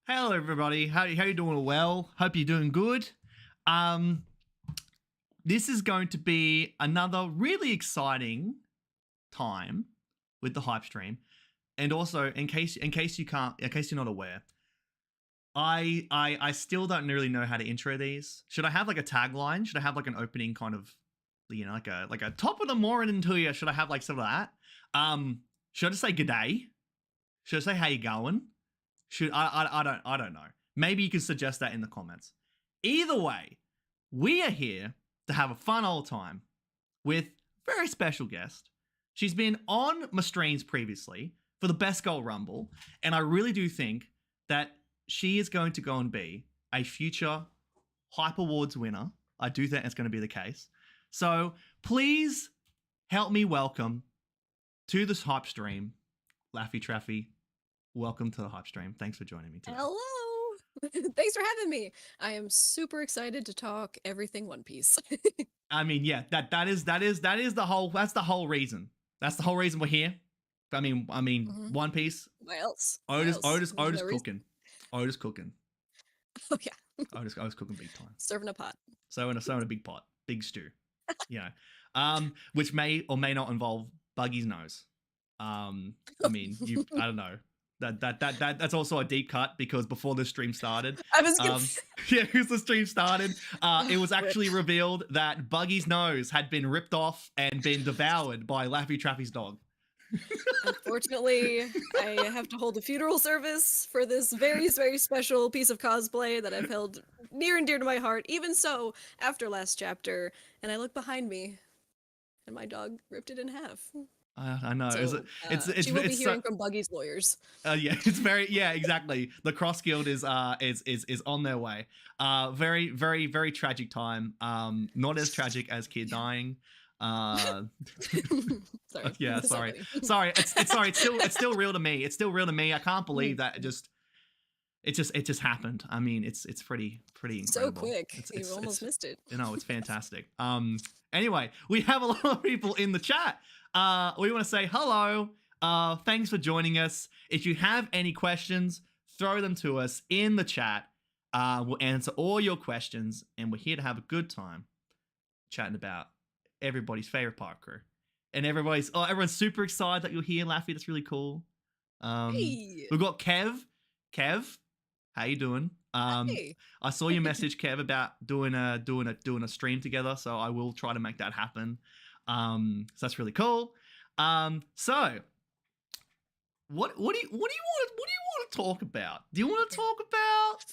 Hello, everybody. How you doing? Well, hope you're doing good. Um, this is going to be another really exciting time with the hype stream, and also in case you're not aware, I still don't really know how to intro these. Should I have like a tagline? Should I have like an opening kind of, like a top of the morning to you? Should I have like some of that? Should I just say good day? Should I say how you going? I don't know. Maybe you can suggest that in the comments. Either way, we are here to have a fun old time with a very special guest. She's been on my streams previously for the Best Goal Rumble, and I really do think that she is going to go and be a future Hype Awards winner. I do think it's going to be the case. So please help me welcome to this hype stream, Laffy Traffy. Welcome to the hype stream. Thanks for joining me today. Hello. Thanks for having me. I am super excited to talk everything One Piece. I mean, yeah, that is the whole reason. That's the whole reason we're here. I mean, One Piece. Why else? Otis There's no cooking. Otis cooking. Oh yeah, Otis cooking big time. serving a pot. So in a big pot, big stew. You know, which may or may not involve Buggy's nose. I mean, I don't know. That's also a deep cut because before the stream started, I was gonna yeah, because the stream started, it was actually revealed that Buggy's nose had been ripped off and been devoured by Laffy Traffy's dog. Unfortunately, I have to hold a funeral service for this very, very special piece of cosplay that I've held near and dear to my heart. Even so, after last chapter, and I look behind me, and my dog ripped it in half. I know. So, It's she will be it's hearing from Buggy's lawyers. yeah, it's very exactly. The Cross Guild is on their way. Very very very tragic time. Not as tragic as Kid dying. Sorry. Yeah, So sorry. funny. Sorry. It's still real to me. It's still real to me. I can't believe that it just happened. I mean, it's pretty incredible. So quick. It's You almost missed it. you know, it's fantastic. Anyway, we have a lot of people in the chat. We want to say hello. Thanks for joining us. If you have any questions, throw them to us in the chat. We'll answer all your questions, and we're here to have a good time chatting about everybody's favorite park crew. And everyone's super excited that you're here, Laffy. That's really cool. Hey. We've got Kev. Kev, how you doing? Hey. I saw your message, Kev, about doing a stream together, so I will try to make that happen. So that's really cool. So what do you want to talk about? Do you want to talk about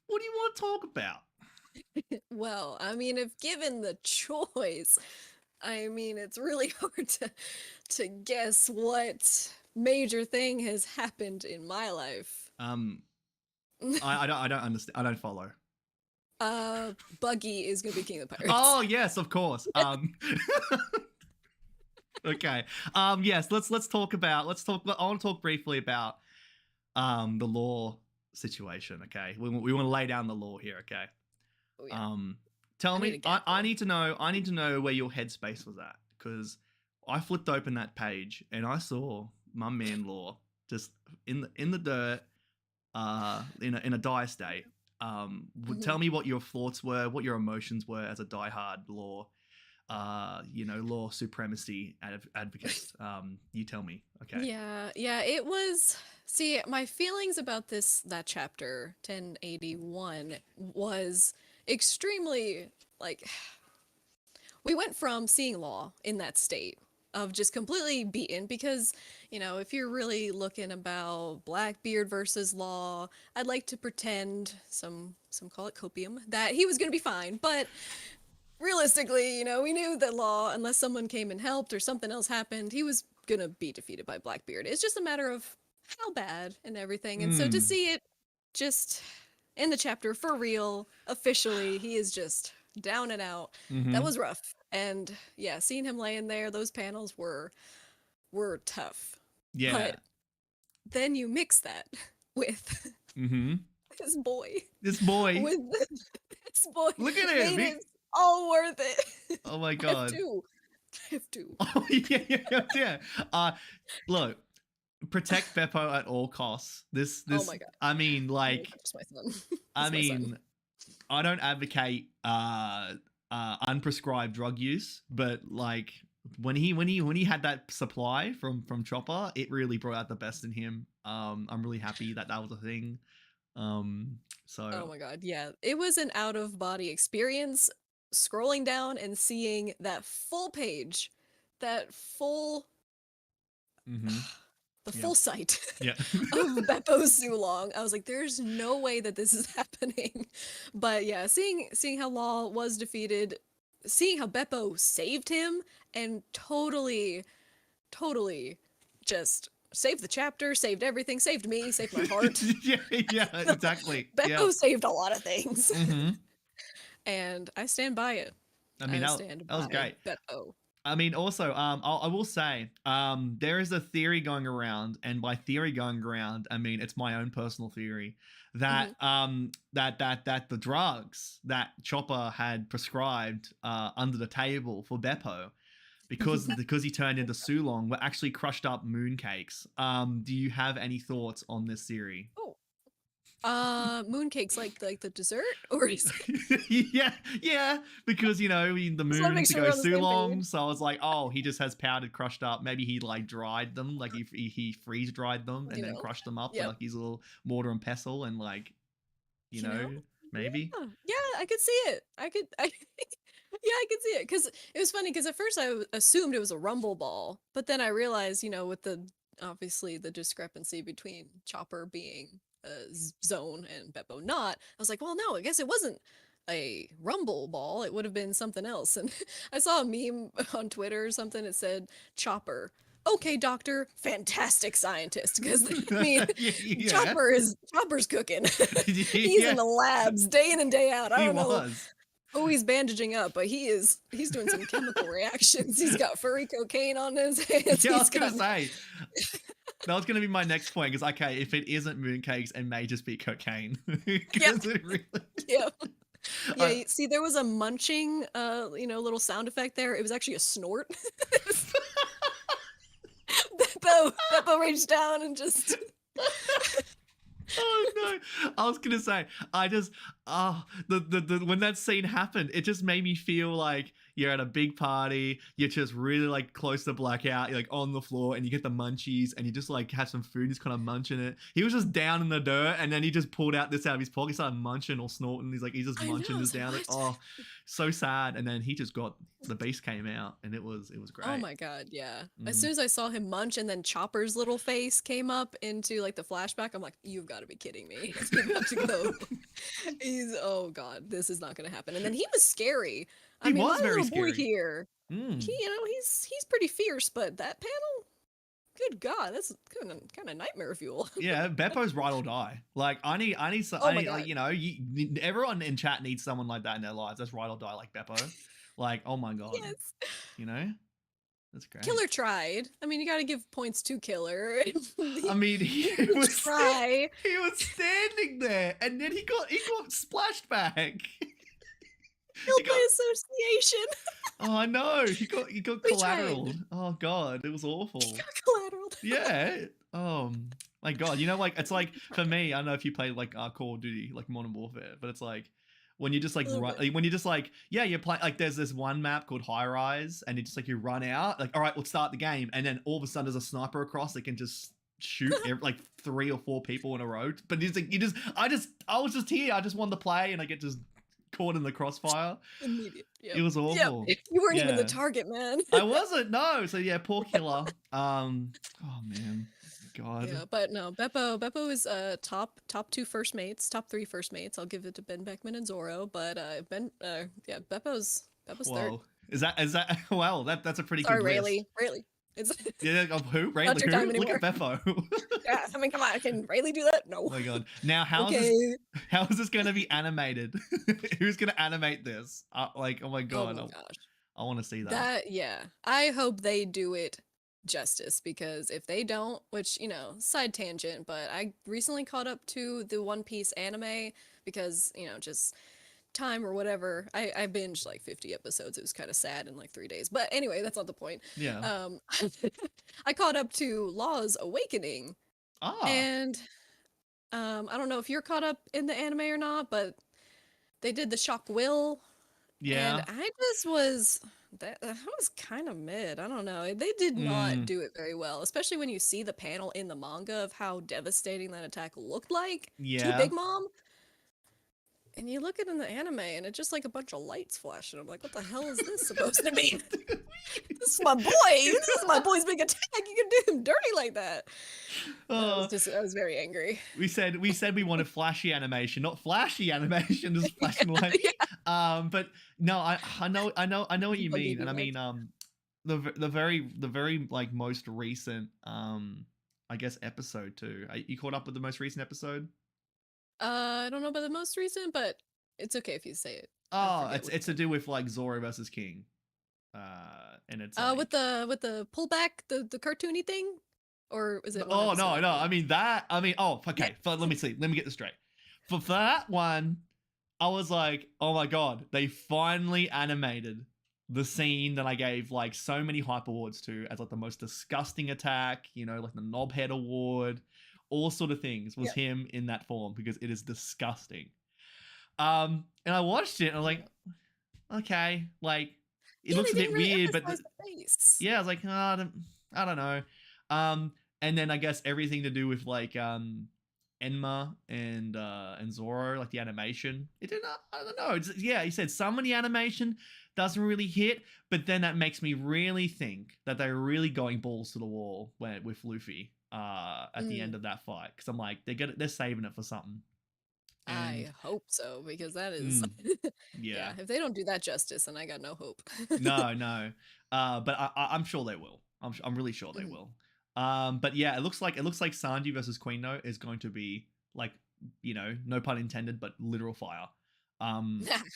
what do you want to talk about? Well, I mean, if given the choice, I mean, it's really hard to guess what major thing has happened in my life. I don't understand. I don't follow. Buggy is gonna be king of the pirates. Oh yes, of course. Okay. Yes. Let's talk. I want to talk briefly about the law situation. Okay. We want to lay down the law here. Okay. Oh, yeah. Tell me. I need to know. I need to know where your headspace was at, because I flipped open that page and I saw my man Law just in the dirt, in a dire state. Tell me what your thoughts were, what your emotions were as a diehard Law, Law Supremacy advocate. You tell me. Okay. Yeah, it was. See, my feelings about that chapter 1081 was extremely like we went from seeing Law in that state of just completely beaten because, if you're really looking about Blackbeard versus Law, I'd like to pretend some call it copium that he was going to be fine, but realistically, we knew that Law, unless someone came and helped or something else happened, he was gonna be defeated by Blackbeard. It's just a matter of how bad and everything. And so to see it just in the chapter for real, officially, he is just down and out. That was rough. And yeah, seeing him laying there, those panels were tough. Yeah. But then you mix that with this boy. This boy. With this boy. Look at him. It's all worth it. Oh my god. I have to. Oh yeah. Look, protect Beppo at all costs. Oh my god. I mean, like, That's my son. I That's my son. mean, I don't advocate unprescribed drug use, but like when he had that supply from Chopper, it really brought out the best in him. I'm really happy that was a thing. So Oh my god, yeah. It was an out of body experience scrolling down and seeing that full page, that full mm-hmm. the Yep. full sight Yeah. of Beppo Sulong. I was like, there's no way that this is happening. But yeah, seeing how Law was defeated, seeing how Beppo saved him and totally just saved the chapter, saved everything, saved me, saved my heart. Yeah, exactly. Beppo Yeah. saved a lot of things. Mm-hmm. And I stand by it. I mean, I that stand was by great. Beppo. I mean, also, I will say, there is a theory going around, and by theory going around, I mean it's my own personal theory that that the drugs that Chopper had prescribed under the table for Beppo, because he turned into Sulong, were actually crushed up mooncakes. Do you have any thoughts on this theory? Oh. Mooncakes like the dessert, or is yeah, because the just want to moon make to sure go we're on the same Sulong, page. so I was like, oh, he just has powdered crushed up. Maybe he like dried them, like he freeze dried them and then crushed them up with Yep. like his little mortar and pestle, and like maybe. Yeah, I could see it. Yeah, I could see it because it was funny because at first I assumed it was a rumble ball, but then I realized, with obviously the discrepancy between Chopper being a zone and Beppo not, I was like, well, no, I guess it wasn't a rumble ball. It would have been something else. And I saw a meme on Twitter or something. It said Chopper. Okay, doctor, fantastic scientist. Because I mean, yeah. Chopper's cooking. He's in the labs day in and day out. I don't know. Oh, he's bandaging up, but he's doing some chemical reactions. He's got furry cocaine on his hands. Yeah, I was gonna say that was gonna be my next point. Because okay, if it isn't mooncakes, it may just be cocaine. Yep. It really... Yeah. Yeah. See, there was a munching, little sound effect there. It was actually a snort. Beppo reached down and just. Oh no! I was gonna say, the when that scene happened, it just made me feel like you're at a big party, you're just really like close to blackout, you're like on the floor, and you get the munchies, and you just like have some food, and just kind of munching it. He was just down in the dirt, and then he just pulled out this out of his pocket, started munching or snorting. He's just munching this down. Like, oh, so sad. And then he just got the beast came out, and it was great. Oh my god, yeah. As soon as I saw him munch, and then Chopper's little face came up into like the flashback, I'm like, you've got to be kidding me. He's about to go. Oh god, this is not gonna happen. And then he was scary. I mean, my little boy here, he's pretty fierce, but that panel, good god, that's kind of nightmare fuel. Yeah, Beppo's ride or die. Like I need some. Oh my god. Like, everyone in chat needs someone like that in their lives. That's ride or die, like Beppo. Like, oh my god. Yes. That's great. Killer tried. I mean, you got to give points to Killer. I mean, he was try. He was standing there, and then he got splashed back. Killed by association. Oh, I know. He got collateral. Oh god, it was awful. He got collateral. Yeah. Oh my god. Like it's like for me, I don't know if you played like Call of Duty, like Modern Warfare, but it's like when you just like run, when you just like you play like there's this one map called High Rise, and it's just like you run out, like all right, we'll start the game, and then all of a sudden there's a sniper across that can just shoot like 3 or 4 people in a row. But it's like I was just here, I just wanted to play, and I get just caught in the crossfire. Immediate. Yep. It was awful. Yep. You weren't even the target, man. I wasn't. No. So yeah, poor Killer. Oh man. God. Yeah, but no, Beppo is top 2 first mates, top 3 first mates. I'll give it to Ben Beckman and Zorro, but Beppo's third. Is that well? That's a pretty good list. Rayleigh. Yeah, of who? Rayleigh? Who? Look at Beppo. Yeah, I mean, come on, can Rayleigh do that? No. Oh my god. Now how is this going to be animated? Who's going to animate this? Like, oh my god. Oh my gosh. I want to see that. Yeah. I hope they do it justice, because if they don't, which, side tangent, but I recently caught up to the One Piece anime because, just time or whatever, I binged like 50 episodes. It was kind of sad in like 3 days. But anyway, that's not the point. Yeah. I caught up to Law's Awakening, Ah. and I don't know if you're caught up in the anime or not, but they did the Shock Will, and Yeah. I just was that was kind of mid. I don't know. They did not Mm. do it very well, especially when you see the panel in the manga of how devastating that attack looked like to Yeah. Big Mom. And you look at it in the anime, and it's just like a bunch of lights flashing. I'm like, what the hell is this supposed to be? This is my boy. This is my boy's big attack. You can do him dirty like that. Oh, I was very angry. we said we wanted flashy animation, not flashy animation, just flashing light. Yeah. But no, I know what you Buggy mean, and I lights. mean the very like most recent I guess episode too. You caught up with the most recent episode? I don't know about the most recent, but it's okay if you say it. I Oh, forget which it's to one. do with like Zoro versus King. And it's like With the pullback, the cartoony thing, or is it one oh episode no, after? I mean that. I mean oh Yeah. okay. Let me see. Let me get this straight. For that one, I was like, oh my god, they finally animated the scene that I gave like so many hype awards to as like the most disgusting attack. You know, like the knobhead award, all sort of things was Yeah. him in that form because it is disgusting. And I watched it and I was like, okay, like it Yeah, looks they a bit didn't really weird, but emphasize the face. yeah, I was like, oh, I don't know. And then I guess everything to do with like Enma and Zoro, like the animation. It didn't. I don't know. It's, yeah, he said some of the animation doesn't really hit, but then that makes me really think that they're really going balls to the wall with Luffy at the end of that fight because I'm like they're saving it for something. And I hope so, because that is mm, yeah, yeah, if they don't do that justice, then I got no hope. no. But I'm sure they will. I'm really sure they Mhm. will. But yeah, it looks like Sanji versus Queen though is going to be like, you know, no pun intended, but literal fire.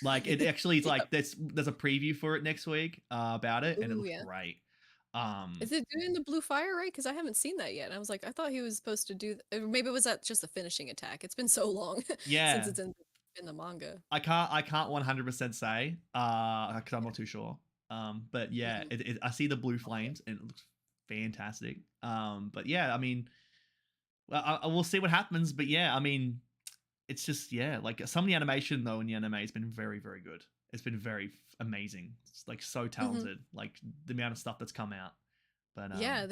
Like it actually is like Yep. there's a preview for it next week about it, and it Ooh, looks yeah. great. Is it doing the blue fire, right? Because I haven't seen that yet. And I was like, I thought he was supposed to do, or maybe it was that just the finishing attack. It's been so long since Yeah, it's in the manga. I can't 100% say because I'm not too sure. But yeah, Mhm. I see the blue Okay. flames and it looks fantastic. But yeah, I mean, well, I will see what happens. But yeah, I mean, it's just yeah, like some of the animation though in the anime has been very very good. It's been very amazing. It's like so Mhm. talented. Like the amount of stuff that's come out. But Yeah,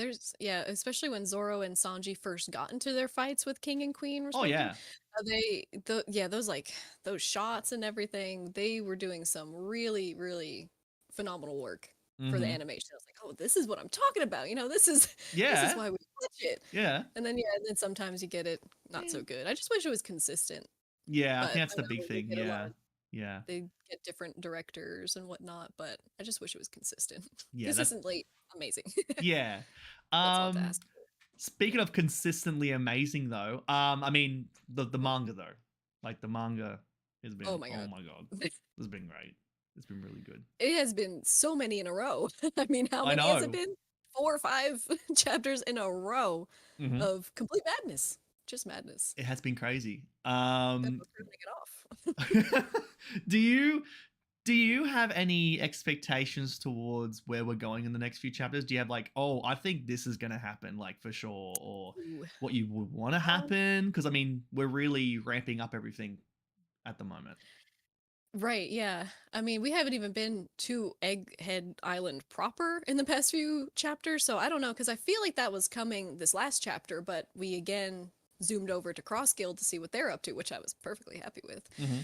especially when Zoro and Sanji first got into their fights with King and Queen, oh respectively. yeah, Yeah, those shots and everything, they were doing some really, really phenomenal work for the mm-hmm. animation. I was like, oh, this is what I'm talking about. This is this is Yeah, why we watch it. yeah, And then sometimes you get it not so good. I just wish it was consistent, yeah. I think but that's I the big know they thing. get a lot Yeah, of yeah, they get different directors and whatnot, but I just wish it was consistent. yeah. That Consistently amazing. yeah. That's all to Um, ask for. Speaking of consistently amazing though, I mean the Mhm. manga though, like the manga has Oh been my oh god. my god, it's been great. It's been really good. It has been so many in a row. I mean, how I many has it know. been? 4 or 5 chapters in a row Hmm. of complete madness. Just madness. It has been crazy. Definitely turning it off. Do you have any expectations towards where we're going in the next few chapters? Do you have like, oh, I think this is gonna happen, like for sure, or Ooh. what you would want to Um, happen? Because I mean, we're really ramping up everything at the moment. right, yeah. I mean, we haven't even been to Egghead Island proper in the past few chapters, so I don't know, because I feel like that was coming this last chapter, but we again zoomed over to Cross Guild to see what they're up to, which I was perfectly happy with. Mm-hmm.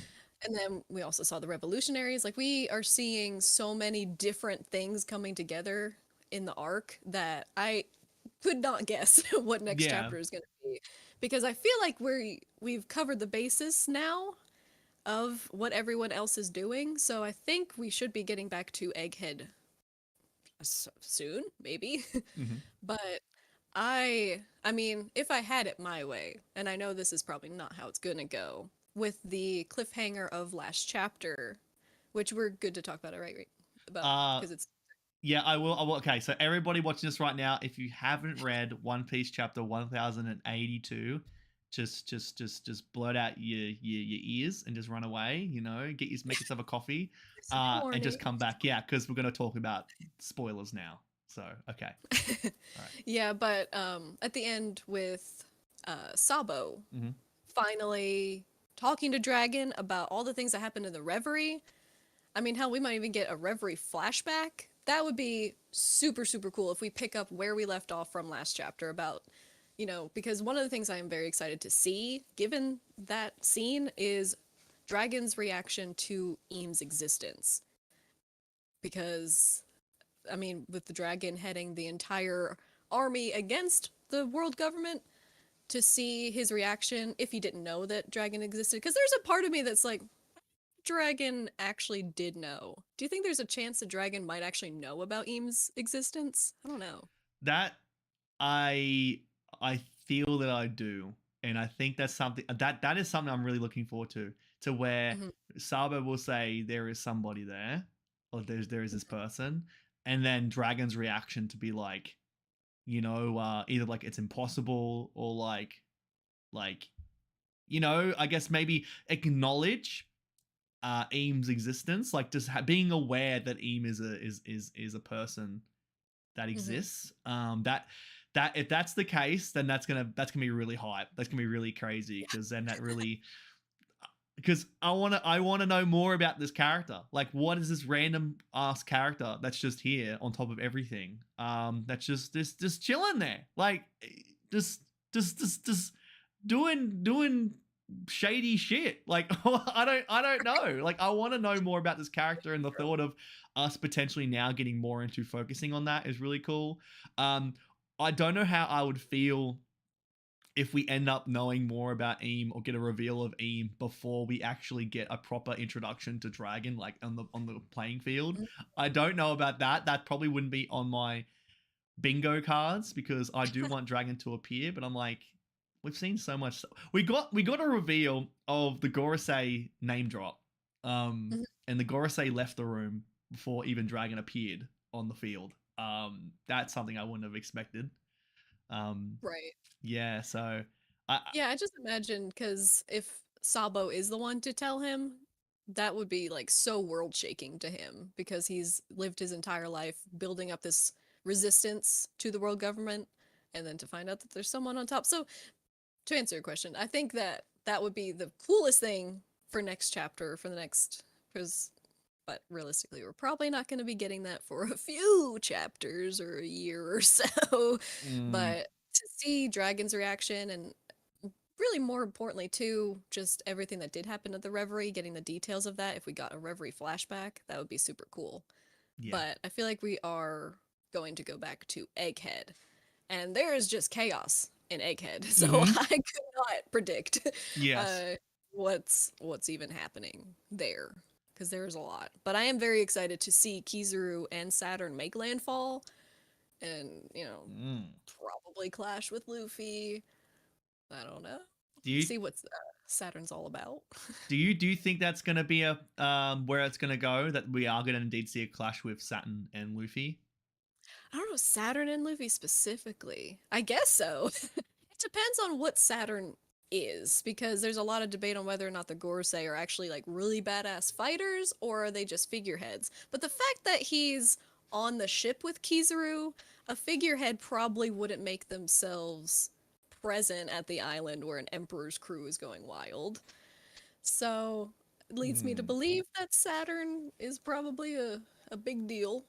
And then we also saw the revolutionaries. Like we are seeing so many different things coming together in the arc that I could not guess what next Yeah. chapter is going to be, because I feel like we've covered the basis now of what everyone else is doing. So I think we should be getting back to Egghead soon, maybe. Mm-hmm. But I mean, if I had it my way, and I know this is probably not how it's gonna go, with the cliffhanger of last chapter, which we're good to talk about it, right? About Uh, because it's yeah, I will. Okay, so everybody watching this right now, if you haven't read One Piece chapter 1082, just blurt out your ears and just run away. You know, make yourself a coffee, It's a bit and just horny. come back. Yeah, because we're gonna talk about spoilers now. So okay, all right. Yeah, but at the end with Sabo Mm-hmm. finally talking to Dragon about all the things that happened in the Reverie. I mean, hell, we might even get a Reverie flashback. That would be super, super cool if we pick up where we left off from last chapter about, because one of the things I am very excited to see, given that scene, is Dragon's reaction to Eames' existence. Because, I mean, with the Dragon heading the entire army against the world government, to see his reaction if he didn't know that Dragon existed. Because there's a part of me that's like, Dragon actually did know. Do you think there's a chance the Dragon might actually know about Eames' existence? I don't know. That I I feel that I do, and I think that's something that is something I'm really looking forward to where Hmm. Sabo will say there is somebody there, or there is this person, and then Dragon's reaction to be like, either like it's impossible or like I guess maybe acknowledge Eames' existence, like just being aware that Eam is a person that Hmm. exists. That if that's the case, then that's gonna be really hype. That's gonna be really crazy because then that really because I wanna know more about this character. Like, what is this random ass character that's just here on top of everything? That's just chilling there, like just just doing shady shit. Like I don't know. Like I want to know more about this character, and the thought of us potentially now getting more into focusing on that is really cool. Um, I don't know how I would feel if we end up knowing more about Eam or get a reveal of Eam before we actually get a proper introduction to Dragon, like on the playing field. I don't know about that. That probably wouldn't be on my bingo cards because I do want Dragon to appear, but I'm like, we've seen so much. We got a reveal of the Gorosei name drop, Hmm. and the Gorosei left the room before even Dragon appeared on the field. That's something I wouldn't have expected. Um, Right. yeah, so I Yeah, I just imagine because if Sabo is the one to tell him, that would be like so world shaking to him because he's lived his entire life building up this resistance to the world government and then to find out that there's someone on top. So, to answer your question, I think that that would be the coolest thing for next chapter, for the next, because, but realistically, we're probably not going to be getting that for a few chapters or a year or so. mm, But to see Dragon's reaction and really more importantly too, just everything that did happen at the Reverie, getting the details of that, if we got a Reverie flashback, that would be super cool. yeah. But I feel like we are going to go back to Egghead. And there is just chaos in Egghead. So Mm-hmm. I could not predict Yes. uh what's even happening there. Because there's a lot. But I am very excited to see Kizaru and Saturn make landfall and, Mm. probably clash with Luffy. I don't know. Do you See what Saturn's all about. do you think that's gonna be a where it's gonna go? That we are gonna indeed see a clash with Saturn and Luffy? I don't know, Saturn and Luffy specifically. I guess so. It depends on what Saturn is, because there's a lot of debate on whether or not the Gorosei are actually like really badass fighters or are they just figureheads. But the fact that he's on the ship with Kizaru, a figurehead probably wouldn't make themselves present at the island where an emperor's crew is going wild. So it leads me to Mm. believe that Saturn is probably a big deal.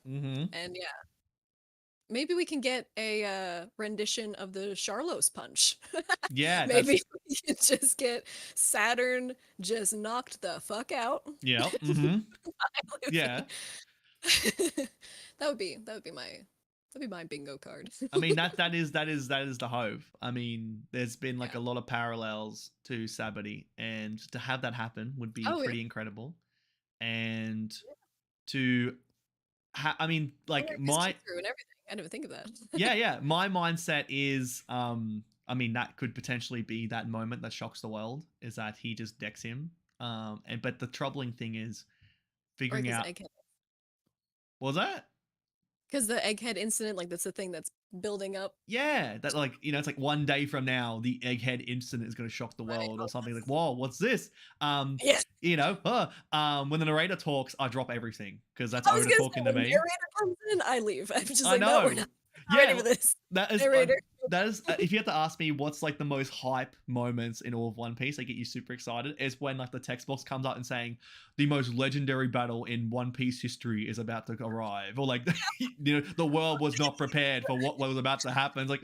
Mm-hmm. And yeah, maybe we can get a rendition of the Charlos punch. Yeah, Maybe that's we can just get Saturn just knocked the fuck out yeah. Mm-hmm. by Yeah. Luffy. That would be my bingo card. I mean that is the hope. I mean, there's been like Yeah. a lot of parallels to Sabati, and to have that happen would be Oh yeah. pretty incredible. And to I mean, Oh yeah, like his my Kizaru and everything. I didn't even think of that. yeah, my mindset is I mean that could potentially be that moment that shocks the world, is that he just decks him. And but the troubling thing is Or figuring because out Egghead, what was that? Because the egghead incident, like that's the thing that's building up. Yeah, that like, you know, it's like one day from now, the egghead incident is going to shock the Right. world or something like, whoa, what's this? Yes. You know, when the narrator talks, I drop everything because that's I was Oda gonna say talking to when me. narrator comes in, I leave. I'm just I like, no, we're know. not ready Yeah, for this. that is Narrator. if you have to ask me what's like the most hype moments in all of One Piece, they get you super excited, is when like the text box comes up and saying the most legendary battle in One Piece history is about to arrive, or like you know, the world was not prepared for what was about to happen. It's like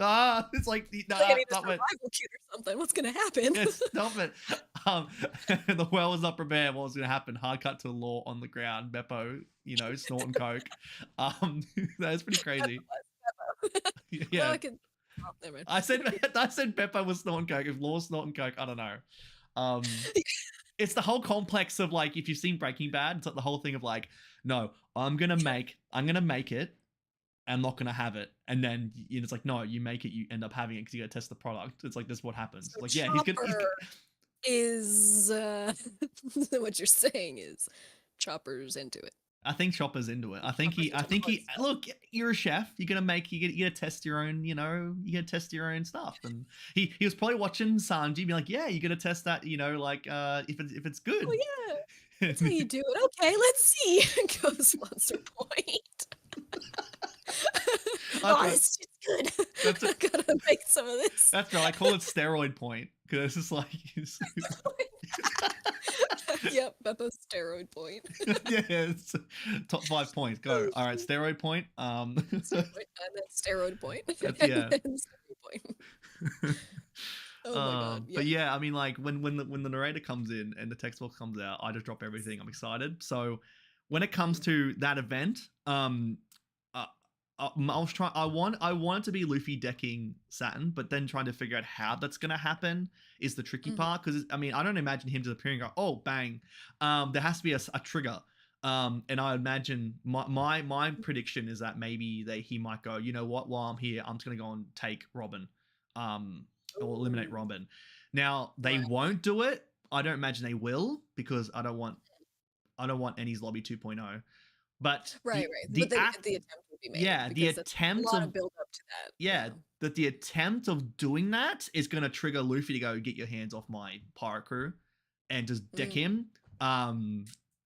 it's like Like I need a stop it. survival kit or something. What's gonna happen? Yeah, stop it. The world was not prepared. What was going to happen? Hard cut to Law on the ground. Beppo, you know, snorting coke. That is pretty crazy. Well, Yeah, I could. Oh, never mind. I said Beppo was snorting coke. If Law's snorting coke, I don't know. It's the whole complex of like, if you've seen Breaking Bad, it's like the whole thing of like, no, I'm gonna make it. I'm not gonna have it, and then you know, it's like, no, you make it, you end up having it because you gotta test the product. It's like this is what happens. So Like, yeah, he's gonna is what you're saying is Chopper's into it. I think Chopper's into it. I think he look, you're a chef. You're gonna make you gotta test your own, you know, you gotta test your own stuff. And he was probably watching Sanji be like, yeah, you gotta test that, you know, like if it's good. Oh yeah. That's how you do it. Okay, let's see. Goes Monster Point. This shit's good. I gotta make some of this. That's right. I call it steroid point because it's like yep, Beppo's steroid point. yeah, it's top 5 points. Go. All right, steroid point. And then steroid point. Yeah. Steroid point. Oh my god. But yeah, I mean, like when the narrator comes in and the text box comes out, I just drop everything. I'm excited. So when it comes to that event, I was trying. I want it to be Luffy decking Saturn, but then trying to figure out how that's gonna happen is the tricky part. Because I mean, I don't imagine him just appearing and go, "Oh, bang!" There has to be a trigger. And I imagine my prediction is that maybe he might go, you know what? While I'm here, I'm just gonna go and take Robin, or eliminate Robin. Now they won't do it. I don't imagine they will because I don't want Enies Lobby 2.0. But right. The attempt would be made. Yeah, the attempt a lot of build up to that. Yeah, that the attempt of doing that is going to trigger Luffy to go, get your hands off my pirate crew and just deck him.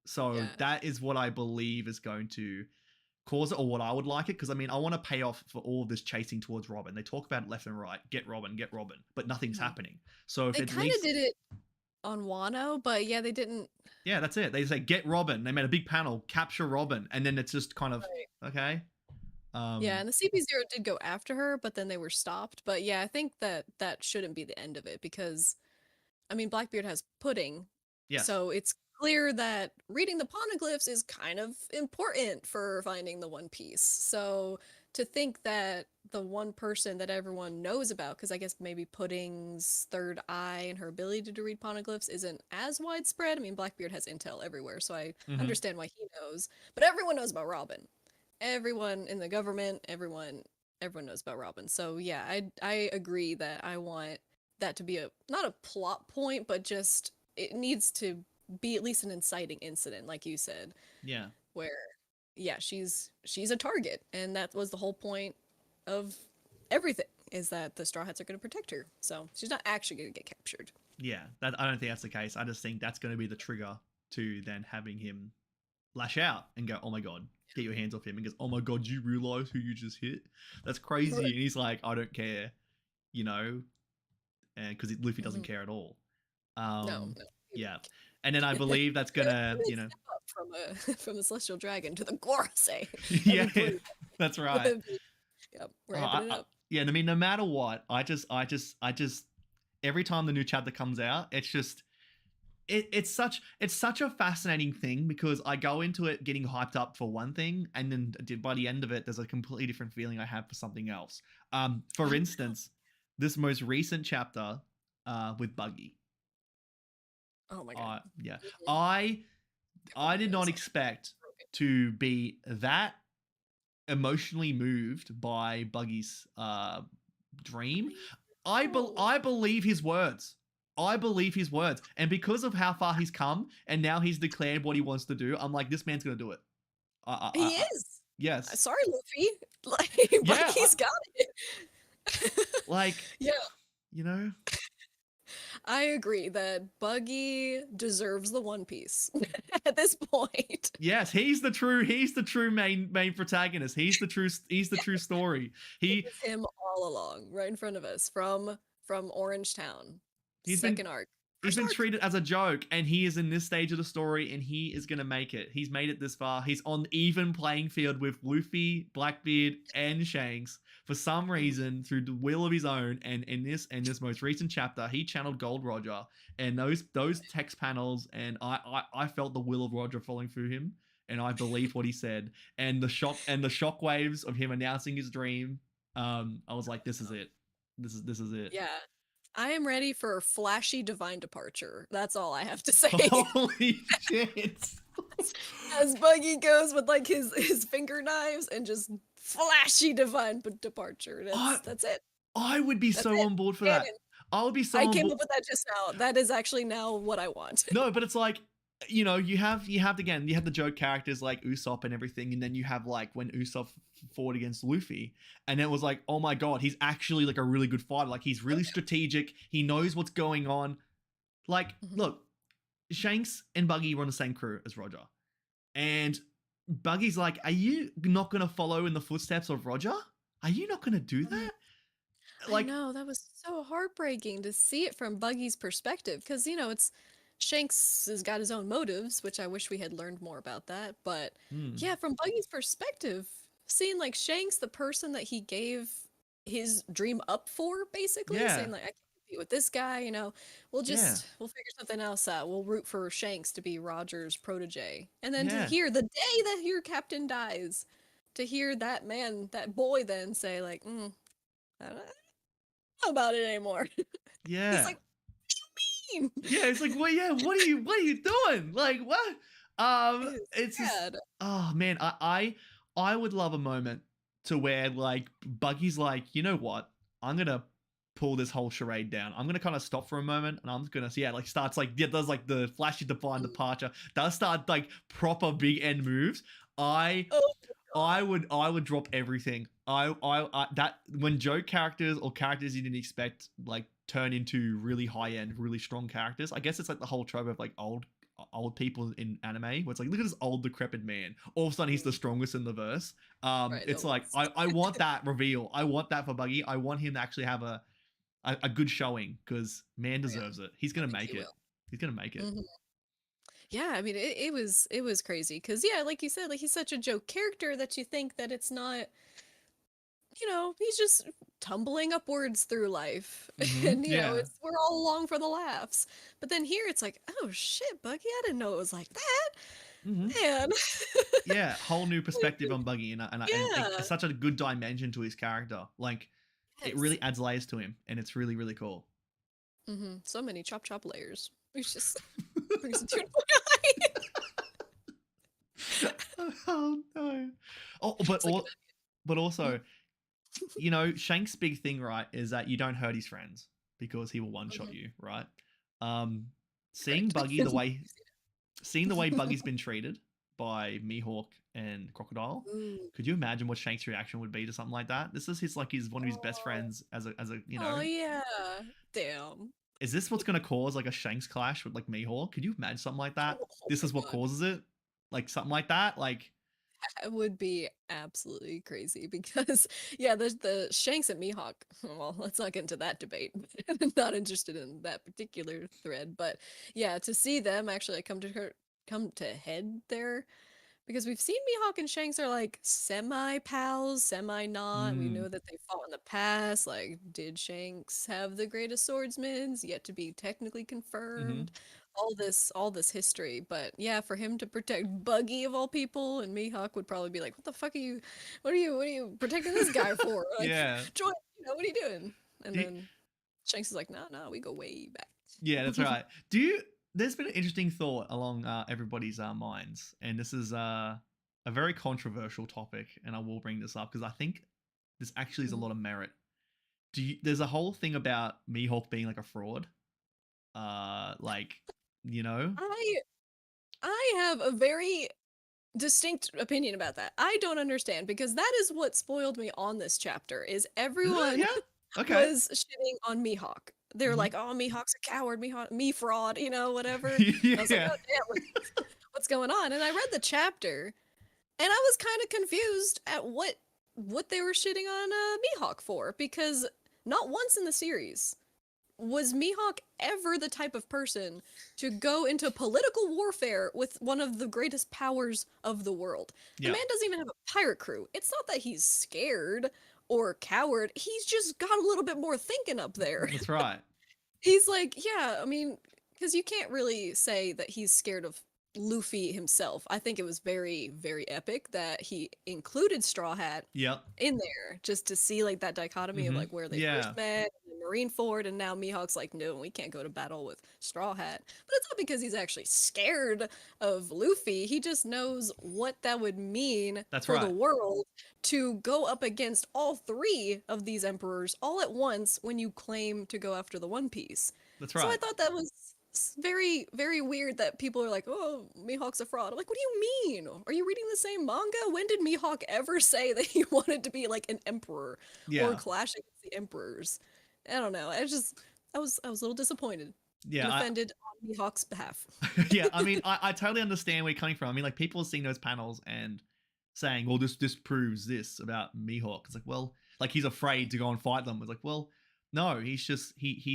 So that is what I believe is going to cause it, or what I would like it, because I mean, I want to pay off for all of this chasing towards Robin. They talk about it left and right, get Robin, but nothing's happening. So if they kind of did it on Wano, but yeah, they didn't. Yeah, that's it. They say get Robin. They made a big panel, capture Robin, and then it's just kind of okay. Yeah, and the CP0 did go after her, but then they were stopped. But yeah, I think that shouldn't be the end of it, because I mean, Blackbeard has pudding. Yeah. So it's clear that reading the poneglyphs is kind of important for finding the One Piece. So to think that the one person that everyone knows about, because I guess maybe Pudding's third eye and her ability to read poneglyphs isn't as widespread. I mean, Blackbeard has intel everywhere, so I understand why he knows. But everyone knows about Robin. Everyone in the government, everyone knows about Robin. So yeah, I agree that I want that to be not a plot point, but just it needs to be at least an inciting incident, like you said. Yeah. Where, yeah, she's a target, and that was the whole point of everything, is that the Straw Hats are going to protect her. So she's not actually going to get captured. Yeah, I don't think that's the case. I just think that's going to be the trigger to then having him lash out and go, oh my god, get your hands off him, and goes, oh my god, you realize who you just hit? That's crazy. And he's like, I don't care, you know, and because Luffy doesn't care at all. No. Yeah. And then I believe that's gonna, you know, from the Celestial Dragon to the Gorosei. Yeah, that's right. Yep, ramping it up. Yeah, and I mean, no matter what, I just every time the new chapter comes out, it's just it's such a fascinating thing, because I go into it getting hyped up for one thing, and then by the end of it, there's a completely different feeling I have for something else. For instance, this most recent chapter with Buggy. Oh my god. Yeah. I did not expect to be that emotionally moved by Buggy's dream. I believe his words. And because of how far he's come, and now he's declared what he wants to do, I'm like, this man's gonna do it. He is. Yes. Sorry, Luffy. Like, Yeah. Bucky's got it. Like, Yeah, you know. I agree that Buggy deserves the One Piece at this point. Yes, he's the true main protagonist. He's the true story. He It's him all along, right in front of us, from Orange Town. he's been Second arc. he's First been arc. treated as a joke, and he is in this stage of the story, and he is gonna make it. He's made it this far. He's on even playing field with Luffy, Blackbeard, and Shanks for some reason through the will of his own. And in this most recent chapter, he channeled Gold Roger, and those text panels, and I felt the will of Roger falling through him, and I believed what he said, and the shock waves of him announcing his dream. I was like, this is it. This is it. Yeah. I am ready for flashy divine departure. That's all I have to say. Holy shit. As Buggy goes with like his finger knives and just flashy divine departure. That's it. I would be That's so it. on board for Canon. that. I would be so I on came board. up with that just now. That is actually now what I want. No, but it's like, you know, you have again, you have the joke characters like Usopp and everything, and then you have like when Usopp fought against Luffy, and it was like, oh my god, he's actually like a really good fighter. Like he's really strategic. He knows what's going on. Like, look, Shanks and Buggy were on the same crew as Roger, and Buggy's like, are you not gonna follow in the footsteps of Roger? Are you not gonna do that? I know, that was so heartbreaking to see it from Buggy's perspective, because, it's Shanks has got his own motives, which I wish we had learned more about that. But yeah, from Buggy's perspective, seeing like Shanks, the person that he gave his dream up for, basically, Yeah. saying like, I can't compete with this guy, we'll Yeah. we'll figure something else out. We'll root for Shanks to be Roger's protege. And then to Yeah. hear the day that your captain dies, to hear that man, that boy then say like, I don't know about it anymore. He's Yeah. like, what do you mean? Yeah, it's like, well, yeah, what are you doing? Like, what? It's just, Sad. oh man, I would love a moment to where like Buggy's like, you know what? I'm gonna pull this whole charade down. I'm gonna kind of stop for a moment, and I'm just gonna, like starts like, yeah, does like the flashy divine departure, does start like proper big end moves. I would drop everything. I that when joke characters or characters you didn't expect like turn into really high end, really strong characters. I guess it's like the whole trope of like old people in anime where it's like, look at this old decrepit man. All of a sudden he's the strongest in the verse. Right, It's like I want that reveal. I want that for Buggy. I want him to actually have a good showing because man deserves it. He's gonna make it. He's gonna make it. Yeah, I mean, it was crazy because yeah, like you said, like he's such a joke character that you think that it's not, he's just tumbling upwards through life, and Yeah. it's we're all along for the laughs. But then here it's like, oh shit, Buggy, I didn't know it was like that, man. Yeah, whole new perspective on Buggy, and like, Yeah. it's such a good dimension to his character. Like, it really adds layers to him, and it's really, really cool. So many chop layers. It's just brings it to Oh no! Oh, but also, Shank's big thing, right, is that you don't hurt his friends because he will one shot you, right? Seeing Buggy seeing the way Buggy's been treated by Mihawk and Crocodile, could you imagine what Shank's reaction would be to something like that? This is his one of his best friends as a Oh yeah, damn. Is this what's gonna cause like a Shanks clash with like Mihawk? Could you imagine something like that? Oh This my is what God. causes it, like something like that, like. That would be absolutely crazy because yeah, the Shanks and Mihawk. Well, let's not get into that debate. I'm not interested in that particular thread, but yeah, to see them actually come to head there, because we've seen Mihawk and Shanks are like semi pals, semi not. We know that they fought in the past. Like, did Shanks have the greatest swordsman? Yet to be technically confirmed. All this history, but yeah, for him to protect Buggy of all people, and Mihawk would probably be like, "What the fuck are you? What are you protecting this guy for? Like, Yeah. join. What are you doing?" And Do you- then Shanks is like, "No, no, we go way back." Yeah, that's right. There's been an interesting thought along everybody's minds, and this is a very controversial topic, and I will bring this up because I think this actually is a lot of merit. There's a whole thing about Mihawk being like a fraud, like, I have a very distinct opinion about that. I don't understand because that is what spoiled me on this chapter is Is it? everyone Yeah. Okay. was shitting on Mihawk. They're Hmm. like, "Oh, Mihawk's a coward, Mihawk, me fraud, you know, whatever." And I was like, Yeah. "Oh, damn, what's going on?" And I read the chapter, and I was kind of confused at what they were shitting on Mihawk for because not once in the series was Mihawk ever the type of person to go into political warfare with one of the greatest powers of the world? The Yeah. man doesn't even have a pirate crew. It's not that he's scared or coward. He's just got a little bit more thinking up there. That's right. He's like, yeah, I mean, because you can't really say that he's scared of Luffy himself. I think it was very, very epic that he included Straw Hat Yep. in there just to see like that dichotomy of Hmm. like where they Yeah. first met, and Marineford, and now Mihawk's like, no, we can't go to battle with Straw Hat. But it's not because he's actually scared of Luffy. He just knows what that would mean That's for the right. world to go up against all three of these emperors all at once when you claim to go after the One Piece. That's So I right. thought that was very, very weird that people are like, "Oh, Mihawk's a fraud." I'm like, what do you mean? Are you reading the same manga? When did Mihawk ever say that he wanted to be like an emperor or Yeah. clash against the emperors? I don't know. I was a little disappointed and Yeah. offended on Mihawk's behalf. Yeah, I mean, I totally understand where you're coming from. I mean, like people seeing those panels and saying, "Well, this proves this about Mihawk." It's like, well, like he's afraid to go and fight them. It's like, well, no, he's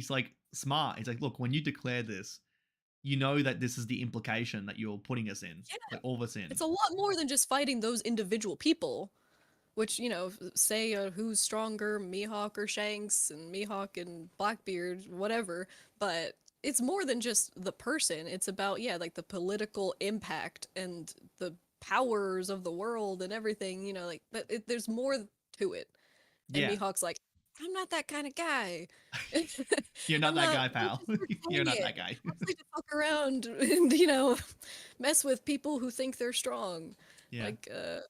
like smart. He's like, look, when you declare this, you know that this is the implication that you're putting us in, Yeah, like all of us in. it's a lot more than just fighting those individual people. Which, say who's stronger, Mihawk or Shanks, and Mihawk and Blackbeard, whatever. But it's more than just the person. It's about, yeah, like the political impact and the powers of the world and everything, like, there's more to it. And Yeah, Mihawk's like, I'm not that kind of guy. you're not I'm that not, guy, I'm pal. just You're not Arcadian. that guy. I just like to fuck around and, mess with people who think they're strong. Yeah, Like, oh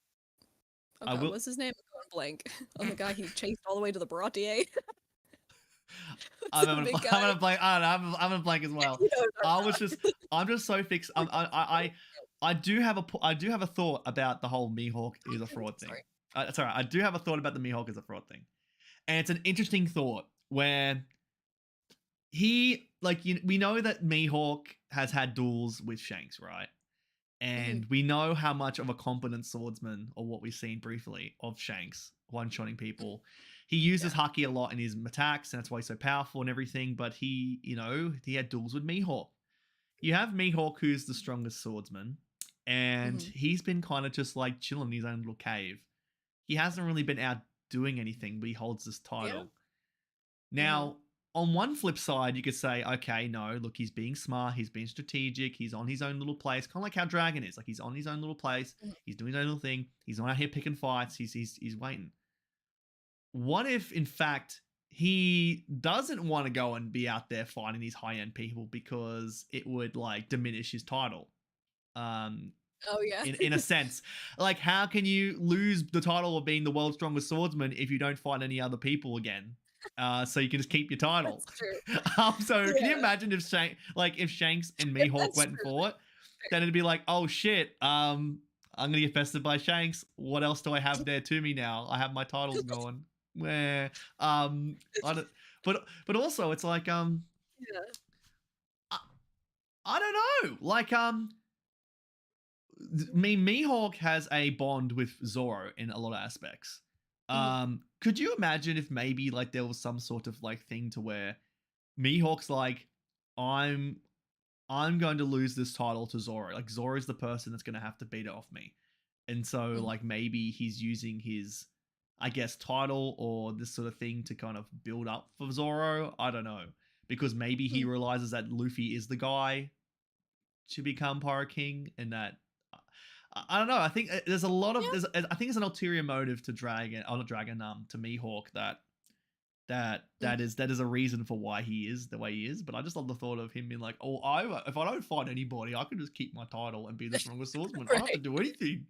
I god, will. what's his name? I'm going blank. On the guy he chased all the way to the Baratier. What's I'm the gonna, big I'm guy? gonna blank. I don't know. I'm gonna blank as well. You know what I'm I talking was just, I'm just so fixed. I do have I do have a thought about the whole Mihawk is a about. fraud thing. Sorry. Sorry, I do have a thought about the Mihawk is a fraud thing, and it's an interesting thought where we know that Mihawk has had duels with Shanks, right? Hmm. And we know how much of a competent swordsman, or what we've seen briefly of Shanks, one-shotting people. He uses Yeah. Haki a lot in his attacks, and that's why he's so powerful and everything. But he had duels with Mihawk. You have Mihawk, who's the strongest swordsman, and Hmm. he's been kind of just like chilling in his own little cave. He hasn't really been out doing anything, but he holds this Yeah. title. Hmm. Now, on one flip side, you could say, okay, no, look, he's being smart, he's being strategic, he's on his own little place, kind of like how Dragon is. Like he's on his own little place, Hmm. he's doing his own little thing, he's not out here picking fights, he's waiting. What if, in fact, he doesn't want to go and be out there fighting these high end people because it would like diminish his title? Um, Oh yeah. in a sense, like how can you lose the title of being the world's strongest swordsman if you don't fight any other people again? So you can just keep your title. That's true. So can you Yeah. imagine if Shanks and If Mihawk that's went and true. fought, then it'd be like, oh shit, I'm gonna get bested by Shanks. What else do I have there to me now? I have my titles going. Where I don't, but also it's like Yeah. I, I don't know, like Mihawk has a bond with Zoro in a lot of aspects. Hmm. Could you imagine if maybe like there was some sort of like thing to where Mihawk's like, I'm I'm going to lose this title to Zoro. Like Zoro's the person that's gonna have to beat it off me. And so Hmm. like maybe he's using his, I guess, title or this sort of thing to kind of build up for Zoro. I don't know. Because maybe he Hmm. realizes that Luffy is the guy to become Pyro King, and that I don't know. I think there's a lot of Yeah. I think there's an ulterior motive to Dragon, not Dragon, to Mihawk Hmm. that is a reason for why he is the way he is. But I just love the thought of him being like, oh, if I don't fight anybody, I can just keep my title and be the strongest swordsman. I don't have to Right. do anything.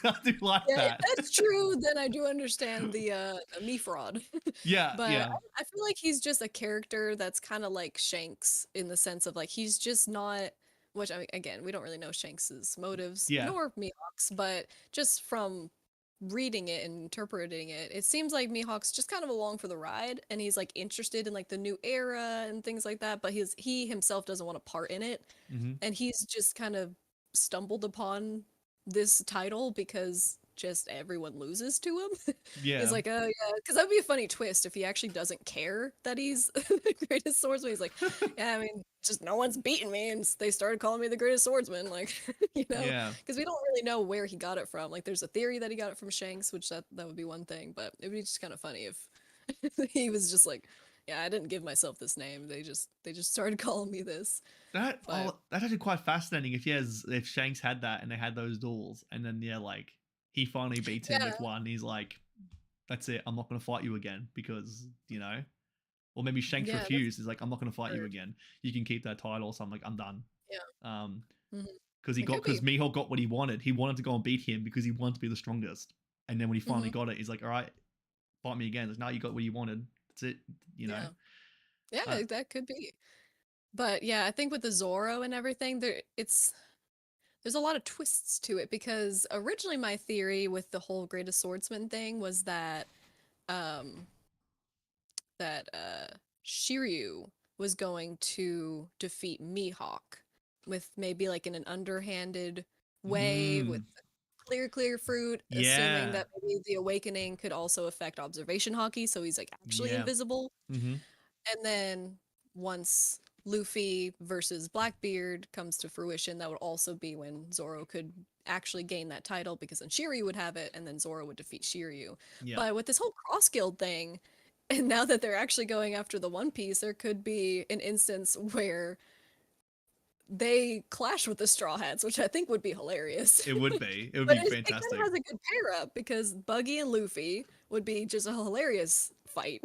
I do like Yeah, if that. that's true, then I do understand the me fraud. Yeah, But yeah, I feel like he's just a character that's kind of like Shanks in the sense of like he's just not which I mean, again, we don't really know Shanks's motives Yeah. nor Mihawk's, but just from reading it and interpreting it, it seems like Mihawk's just kind of along for the ride, and he's like interested in like the new era and things like that, but he himself doesn't want a part in it, Mm-hmm. and he's just kind of stumbled upon this title because just everyone loses to him. He's Yeah. like, oh yeah, because that'd be a funny twist if he actually doesn't care that he's the greatest swordsman. He's like, yeah, I mean, just no one's beaten me, and they started calling me the greatest swordsman, like, Yeah. because we don't really know where he got it from. Like, there's a theory that he got it from Shanks, which that would be one thing, but it would be just kind of funny if he was just like, yeah, I didn't give myself this name. They just started calling me this. But That's actually quite fascinating. If Shanks had that and they had those duels, and then like he finally beats him yeah, with one, he's like, "That's it. I'm not going to fight you again because Or maybe Shanks yeah, that's refused. He's like, "I'm not going to fight you weird. again. You can keep that title." So I'm like, "I'm done." Yeah. Mhm. Because It could because be. Mihawk got what he wanted. He wanted to go and beat him because he wanted to be the strongest. And then when he finally Mhm. got it, he's like, "All right, fight me again." Like, now you got what you wanted. That's it. Yeah. Uh, Yeah, that could be. But yeah, I think with the Zoro and everything, there's a lot of twists to it because originally my theory with the whole greatest swordsman thing was um that Shiryu was going to defeat Mihawk with maybe like in an underhanded way with mm, clear fruit, assuming yeah, that maybe the awakening could also affect observation hockey, so he's like actually yeah. invisible. Mm-hmm. And then once Luffy versus Blackbeard comes to fruition, that would also be when Zoro could actually gain that title because then Shiryu would have it and then Zoro would defeat Shiryu. Yeah. But with this whole cross guild thing, and now that they're actually going after the One Piece, there could be an instance where they clash with the Straw Hats, which I think would be hilarious. It would be. It would But be it kind of fantastic. has a good pair up because Buggy and Luffy would be just a hilarious fight.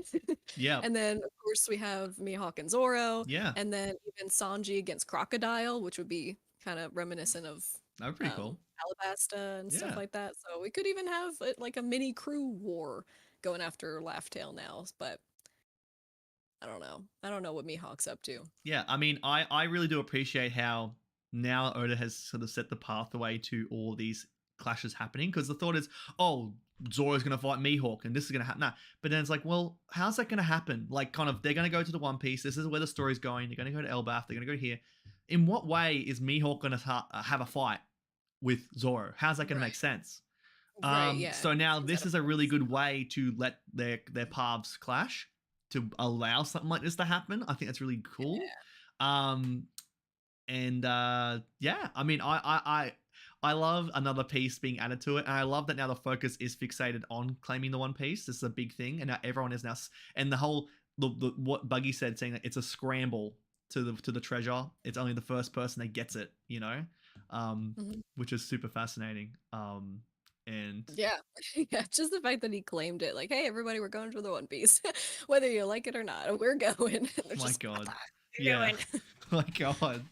Yeah. And then, of course, we have Mihawk and Zoro, Yeah. and then even Sanji against Crocodile, which would be kind of reminiscent of That'd be pretty cool. Alabasta and stuff Yeah. like that. So we could even have like a mini crew war going after Laugh-Tale now. But I don't know. I don't know what Mihawk's up to. Yeah. I mean, I really do appreciate how now Oda has sort of set the pathway to all these clashes happening because the thought is, oh, Zoro's going to fight Mihawk and this is going to happen. Nah. But then it's like, well, how's that going to happen? Like, kind of, they're going to go to the One Piece. This is where the story's going. They're going to go to Elbaf. They're going to go here. In what way is Mihawk going to have a fight with Zoro? How's that going to Right. make sense? Right, yeah. So now Seems this out of is a really place. good way to let their paths clash to allow something like this to happen. I think that's really cool. Um, and yeah, I mean, I love another piece being added to it, and I love that now the focus is fixated on claiming the One Piece. This is a big thing, and now everyone is now, and the whole the what Buggy said, saying that it's a scramble to the treasure. It's only the first person that gets it, Mhm. which is super fascinating. And Yeah. Yeah, just the fact that he claimed it, like, hey, everybody, we're going for the One Piece. Whether you like it or not, we're going. They're my just, what God, the heck are yeah, you doing? my God,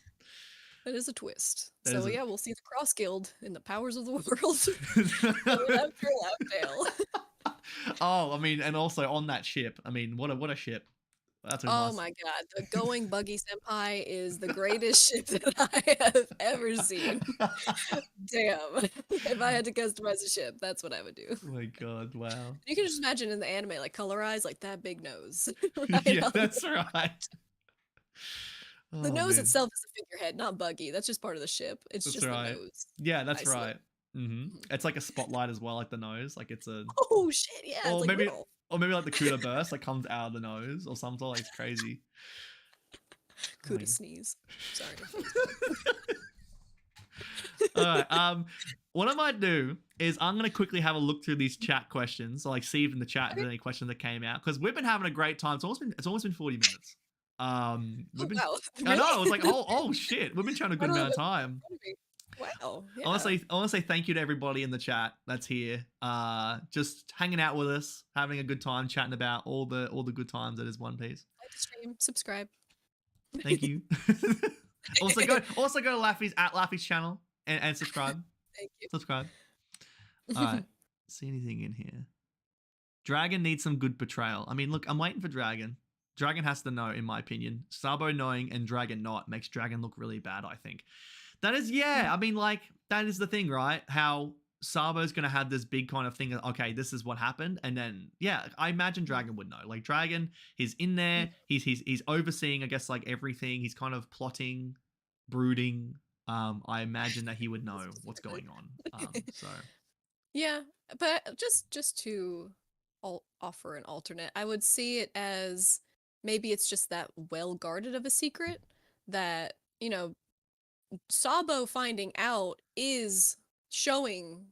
That is a twist. that So is a. yeah, we'll see the Cross Guild in the powers of the world going after Laugh-Tale. Oh, I mean, and also on that ship, I mean, what a ship. That's a Oh nice. my god, the Going Buggy Senpai is the greatest ship that I have ever seen. Damn. If I had to customize a ship, that's what I would do. Oh my God, wow. You can just imagine in the anime, like colorized, like that big nose. Right Yeah, on that's right. the Oh nose man, itself is a figurehead, not Buggy. That's just part of the ship. It's that's just the right. nose. Yeah, that's Isolate. right. It's like a spotlight as well, like the nose, like it's a, Oh shit, yeah, it's or like maybe, Rudolph. or maybe like the Cuda burst, like comes out of the nose or something. Like it's crazy. Oh my Kuda God. sneeze. Sorry. All right. What I might do is I'm gonna quickly have a look through these chat questions, so like see if in the chat Okay. there's any questions that came out because we've been having a great time. It's almost been 40 minutes. We've Oh been. wow. I Really? know. I was like, oh shit, we've been chatting a good Totally amount of time. Wow. I want Yeah. to say I want to say thank you to everybody in the chat that's here, just hanging out with us, having a good time, chatting about all the good times that is One Piece. Like to stream, subscribe. Thank you. also go to Laffy's channel and subscribe. Thank you. Subscribe. All right. See anything in here? Dragon needs some good portrayal. I mean, look, I'm waiting for Dragon. Dragon has to know, in my opinion. Sabo knowing and Dragon not makes Dragon look really bad, I think. That is, yeah, I mean, like, that is the thing, right? How Sabo's going to have this big kind of thing of, okay, this is what happened. And then, yeah, I imagine Dragon would know. Like, Dragon, he's in there. He's overseeing, I guess, like, everything. He's kind of plotting, brooding. I imagine that he would know what's going on. So... Yeah, but just to offer an alternate, I would see it as maybe it's just that well guarded of a secret that, you know, Sabo finding out is showing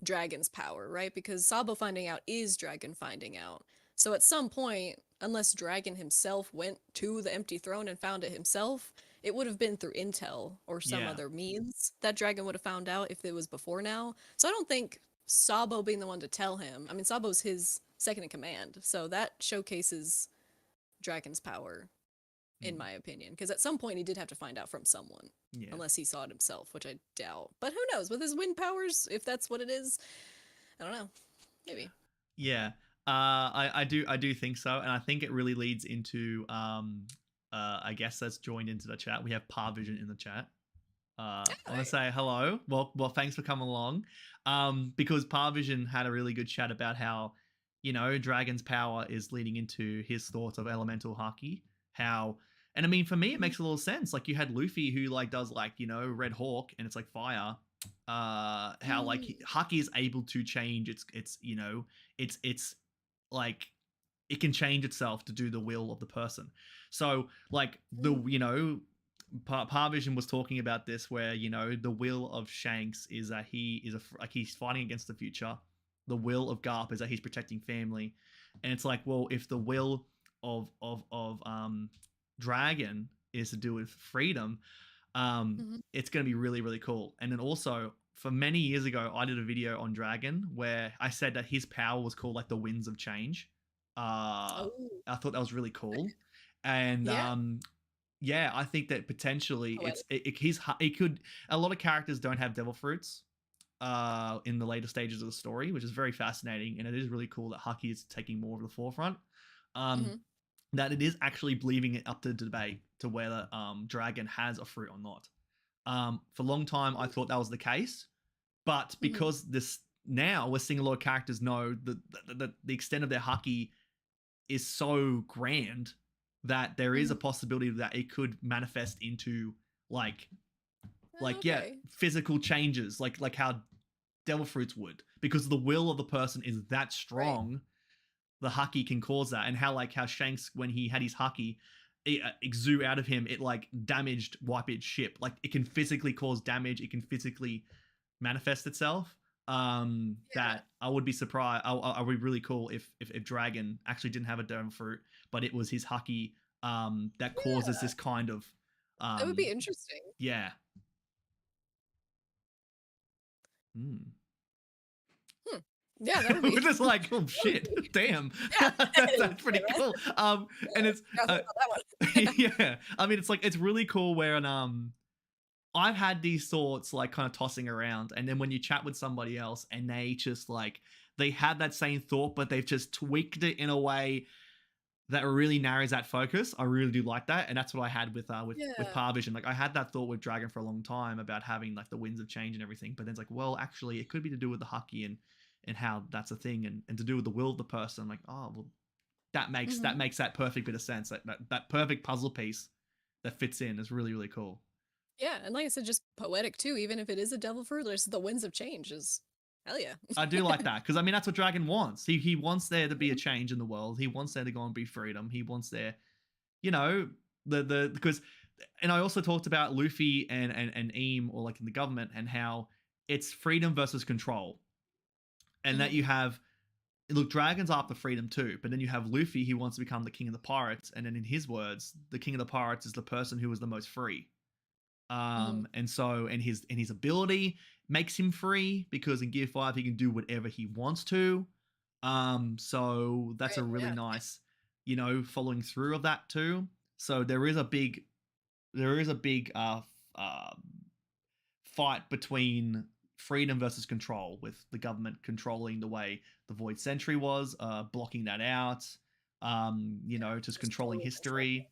Dragon's power, right? Because Sabo finding out is Dragon finding out. So at some point, unless Dragon himself went to the empty throne and found it himself, it would have been through intel or some Yeah. other means that Dragon would have found out if it was before now. So I don't think Sabo being the one to tell him. I mean, Sabo's his second in command, so that showcases Dragon's power, in my opinion. Because at some point he did have to find out from someone, unless he saw it himself, which I doubt. But who knows? With his wind powers, if that's what it is, I don't know. Maybe. Yeah. I do think so, and I think it really leads into I guess that's joined into the chat. We have Parvision in the chat. I want to say hello. Well, thanks for coming along. Because Parvision had a really good chat about how, you know, Dragon's power is leading into his thoughts of elemental haki. How, and I mean, for me, it makes a little sense. Like, you had Luffy who like does like, you know, Red Hawk, and it's like fire. How like haki is able to change its you know, it's like it can change itself to do the will of the person. So like the, you know, Parvision was talking about this, where, you know, the will of Shanks is that he is like he's fighting against the future. The will of Garp is that he's protecting family, and it's like, well, if the will of Dragon is to do with freedom, it's going to be really, really cool. And then also, for many years ago, I did a video on Dragon where I said that his power was called like the Winds of Change. I thought that was really cool. And yeah, I think that potentially it could. A lot of characters don't have devil fruits in the later stages of the story, which is very fascinating, and it is really cool that Haki is taking more of the forefront. That it is actually leaving it up to debate to whether Dragon has a fruit or not. For a long time, I thought that was the case, but because this now we're seeing a lot of characters know the extent of their Haki is so grand that there is a possibility that it could manifest into like physical changes, like how devil fruits would, because the will of the person is that strong. The haki can cause that, and how Shanks, when he had his haki exude out of him, it like damaged Whitebeard's ship. Like, it can physically cause damage, it can physically manifest itself. That I would be surprised. I would be really cool if Dragon actually didn't have a devil fruit, but it was his haki that causes this kind of that would be interesting. Yeah. Yeah, that would be. We're just like, oh shit, damn. That's pretty cool. And it's yeah. I mean, it's like, it's really cool where I've had these thoughts like kind of tossing around, and then when you chat with somebody else and they just like, they had that same thought, but they've just tweaked it in a way that really narrows that focus. I really do like that, and that's what I had with Parvision. Like, I had that thought with Dragon for a long time about having like the winds of change and everything, but then it's like, well, actually, it could be to do with the haki and how that's a thing, and to do with the will of the person. I'm like, oh, well, that makes that perfect bit of sense. That perfect puzzle piece that fits in is really, really cool. Yeah, and like I said, just poetic too. Even if it is a devil fruit, there's the winds of change. Is hell yeah. I do like that, because I mean, that's what Dragon wants. He wants there to be a change in the world. He wants there to go and be freedom. He wants there, you know, because, and I also talked about Luffy and Eam, or like in the government, and how it's freedom versus control. And that you have, look, Dragon's after freedom too, but then you have Luffy, who wants to become the king of the pirates, and then in his words, the king of the pirates is the person who is the most free. And so, and his ability makes him free, because in Gear 5 he can do whatever he wants to. So that's a really nice, you know, following through of that too. So there is a big fight between freedom versus control, with the government controlling the way the Void Sentry was, blocking that out. you know, just controlling totally history,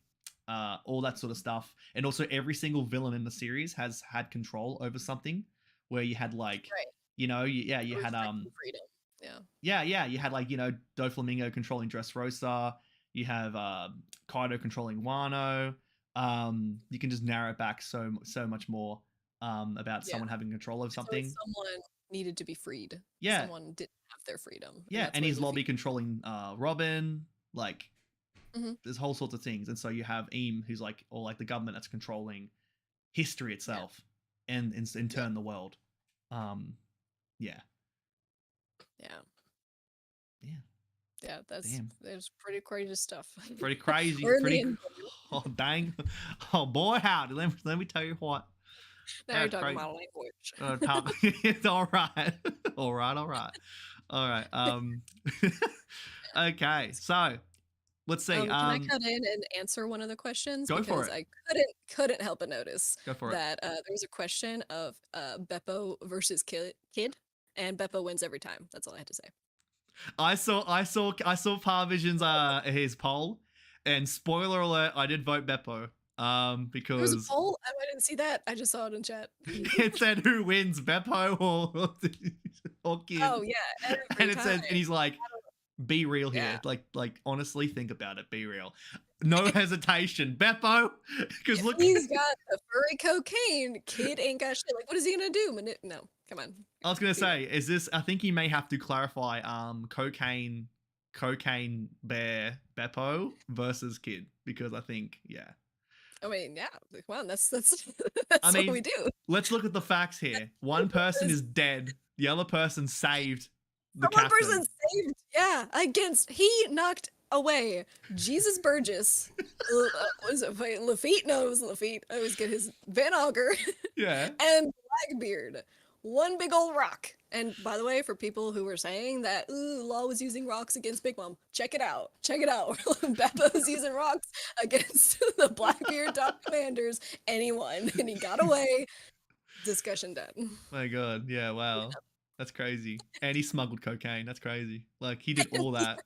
all that sort of stuff. And also every single villain in the series has had control over something, where you had like, right. you know, you It was had freedom. Yeah. yeah, you had like, you know, Doflamingo controlling Dressrosa. You have Kaido controlling Wano. You can just narrow it back so much more about Yeah. someone having control of It's always something. someone needed to be freed. Yeah, Someone didn't have their freedom. And yeah, that's and where his Luffy. lobby controlling Robin, like Mhm. there's whole sorts of things. And so you have Eam, who's like, or like the government that's controlling history itself, and in turn the world. Yeah, Yeah. yeah, Yeah, damn, there's pretty crazy stuff. pretty crazy, We're in the pretty. end. Oh dang, oh boy, howdy. Let me tell you what. Now you're talking about language. Talk. It's all right, all right, all right. Okay, so let's see. Can I cut in and answer one of the questions? Go for Because it. I couldn't help but notice Go for it. that there was a question of Beppo versus Kid, and Beppo wins every time. That's all I had to say. I saw Parvision's his poll, and spoiler alert, I did vote Beppo. There was a Because poll. I didn't see that. I just saw it in chat. it said who wins, Beppo or Kid. Oh yeah, And it says, and he's like, be real here. Yeah. Like honestly, think about it. Be real. No hesitation, Beppo. Because look, he's got the furry cocaine. Kid ain't got shit. Like, what is he gonna do? No, come on. I was gonna say, is this? I think you may have to clarify. Cocaine bear Beppo versus Kid, because I think I mean, yeah. Well, that's that's I mean, what we do. Let's look at the facts here. One person is dead. The other person saved the One captain. person saved. Yeah, he knocked away Jesus Burgess. Was it Lafitte? No, it was Lafitte. I always get his Van Auger. Yeah. And Blackbeard. One big old rock. And by the way, for people who were saying that Law was using rocks against Big Mom, check it out. Check it out. Beppo's using rocks against the Blackbeard top commanders, and he won. And he got away. Discussion done. My God. Yeah. Wow. That's crazy. And he smuggled cocaine. That's crazy. Like he did all that.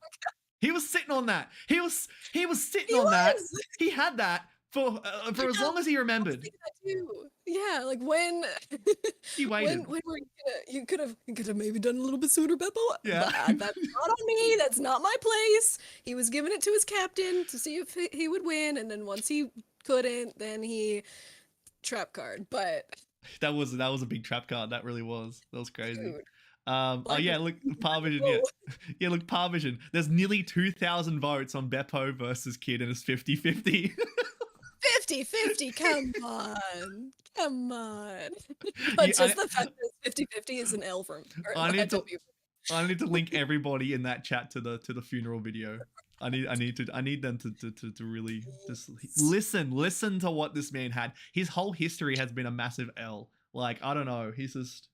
He was sitting on that. He was sitting on that. He had that for as long as he remembered. Yeah, like when He waited. when were you could have maybe done a little bit sooner, Beppo. Yeah. But that's not on me. That's not my place. He was giving it to his captain to see if he would win, and then once he couldn't, then he trap card. But that was a big trap card. That really was. That was crazy. dude, oh yeah, look, Parvision. Yeah, yeah, look, Parvision. There's nearly 2,000 votes on Beppo versus Kid, and it's 50-50. 50-50, come on. But just the fact that 50-50 is an L from. I need to link everybody in that chat to the funeral video. I need them to really just listen to what this man had. His whole history has been a massive L. Like, I don't know, it's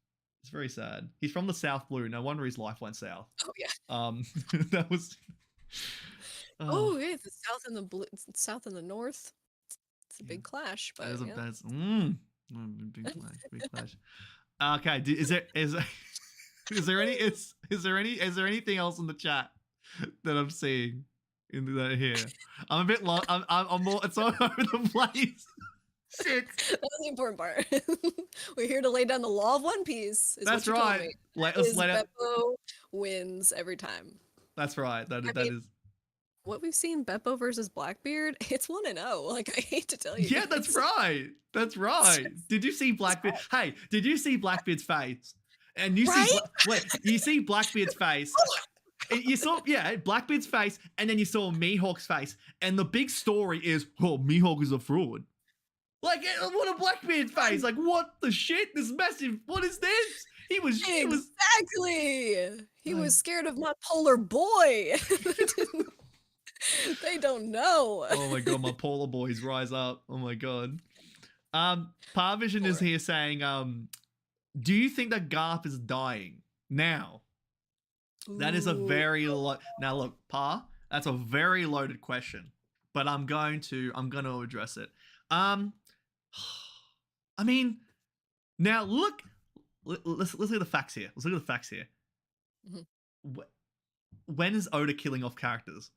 very sad. He's from the South Blue. No wonder his life went south. Oh yeah. That was. Oh yeah, the South and the blue, South and the North. It's a big clash, but big clash. Okay, is there anything else in the chat that I'm seeing in that here? I'm a bit lost. I'm more. It's all over the place. Shit. That was the important part. We're here to lay down the law of One Piece. That's right. Beppo wins every time. That's right. That is. What we've seen Beppo versus Blackbeard, it's 1-0. Like, I hate to tell you. Yeah, that's right. That's right. Did you see Blackbeard? Hey, did you see Blackbeard's face? And you see you see Blackbeard's face. You saw Blackbeard's face, and then you saw Mihawk's face. And the big story is, oh, Mihawk is a fraud. Like, what a Blackbeard face. Like, what the shit? This massive, what is this? He was scared of my polar boy. They don't know. Oh my God, my polar boys rise up. Oh my God. Parvision is here saying, do you think that Garp is dying now? That is a very now look, Pa, that's a very loaded question, but I'm going to address it. I mean, now let's look at the facts here. Let's look at the facts here. Mm-hmm. When is Oda killing off characters?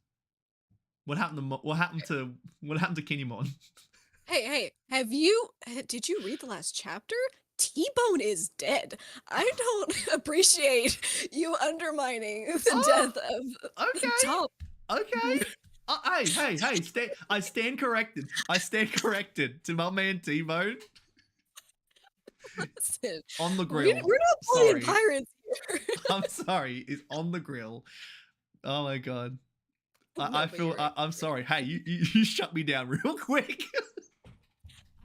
What happened to what happened to Kinemon? Hey, did you read the last chapter? T-Bone is dead. I don't appreciate you undermining the Oh, death of the okay, top. okay. Hey! I stand corrected. I stand corrected to my man T-Bone Listen, on the we're grill. not bullying Sorry, pirates here. I'm sorry. Is on the grill. Oh my god. No, I but feel. you're right. I'm sorry. Hey, you shut me down real quick.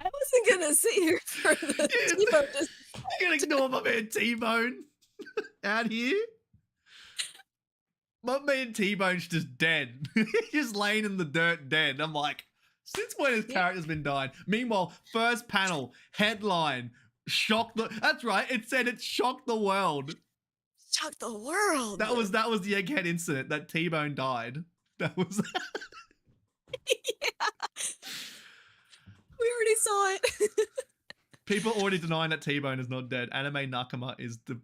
I wasn't gonna sit here for the T-Bone You can ignore my man T-Bone out here. My man T-Bone's just dead. He's just laying in the dirt dead. I'm like, since when has characters been dying? Meanwhile, first panel, headline, that's right, it said it shocked the world. Shock the world. That was the egghead incident that T-Bone died. That was Yeah. We already saw it. people already denying that T-Bone is not dead. Anime Nakama is the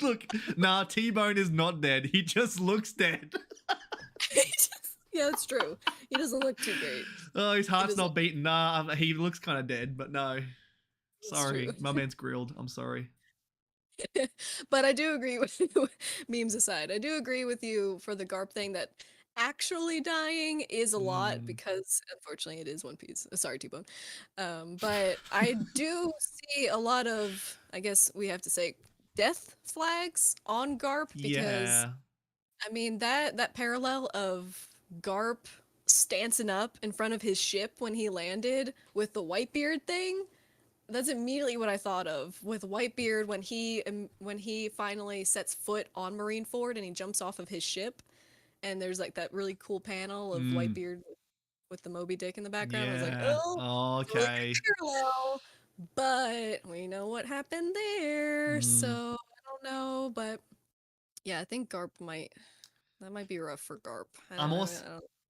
look. Nah, T-Bone is not dead. He just looks dead. Yeah, it's true. He doesn't look too great. Oh, his heart's not beating. Nah, he looks kind of dead, but no. Sorry, true. my man's grilled. I'm sorry. But I do agree with memes aside. I do agree with you for the Garp thing that actually dying is a lot because unfortunately it is One Piece. Sorry, T-Bone. But I do see a lot of, I guess we have to say, death flags on Garp because Yeah. I mean that parallel of Garp stancing up in front of his ship when he landed with the Whitebeard thing. That's immediately what I thought of with Whitebeard when he finally sets foot on Marineford and he jumps off of his ship, and there's like that really cool panel of Whitebeard with the Moby Dick in the background. I was like, Yeah. oh, Okay. parallel, but we know what happened there, so I don't know, but yeah, I think Garp might be rough for Garp.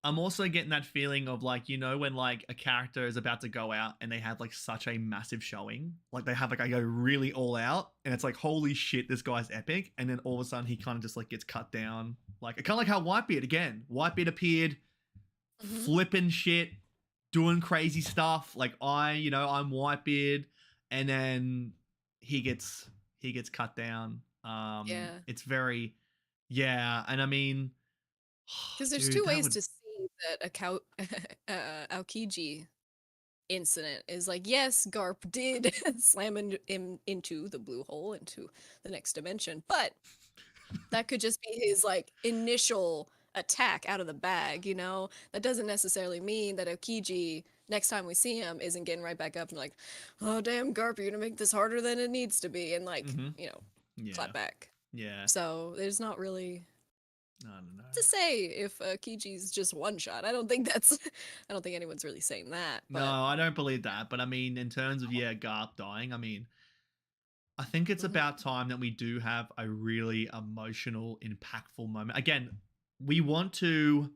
I'm also getting that feeling of like, you know, when like a character is about to go out and they have like such a massive showing, like they have like I go really all out and it's like, holy shit, this guy's epic, and then all of a sudden he kind of just like gets cut down, like kind of like how Whitebeard appeared, flipping shit, doing crazy stuff, like I'm Whitebeard, and then he gets cut down. Yeah, It's very, yeah, and I mean, because there's dude, two that ways would, to see that Aokiji incident is like, yes, Garp did slam him into the blue hole, into the next dimension, but that could just be his like initial attack out of the bag, you know? That doesn't necessarily mean that Aokiji, next time we see him, isn't getting right back up and like, oh damn, Garp, you're gonna make this harder than it needs to be, and like, you know, yeah, clap back. yeah. So there's not really I don't know. to say if Kiji's just one shot. I don't think anyone's really saying that. No, But I don't believe that. But I mean, in terms of Garp dying, I mean, I think it's about time that we do have a really emotional, impactful moment. Again, we want to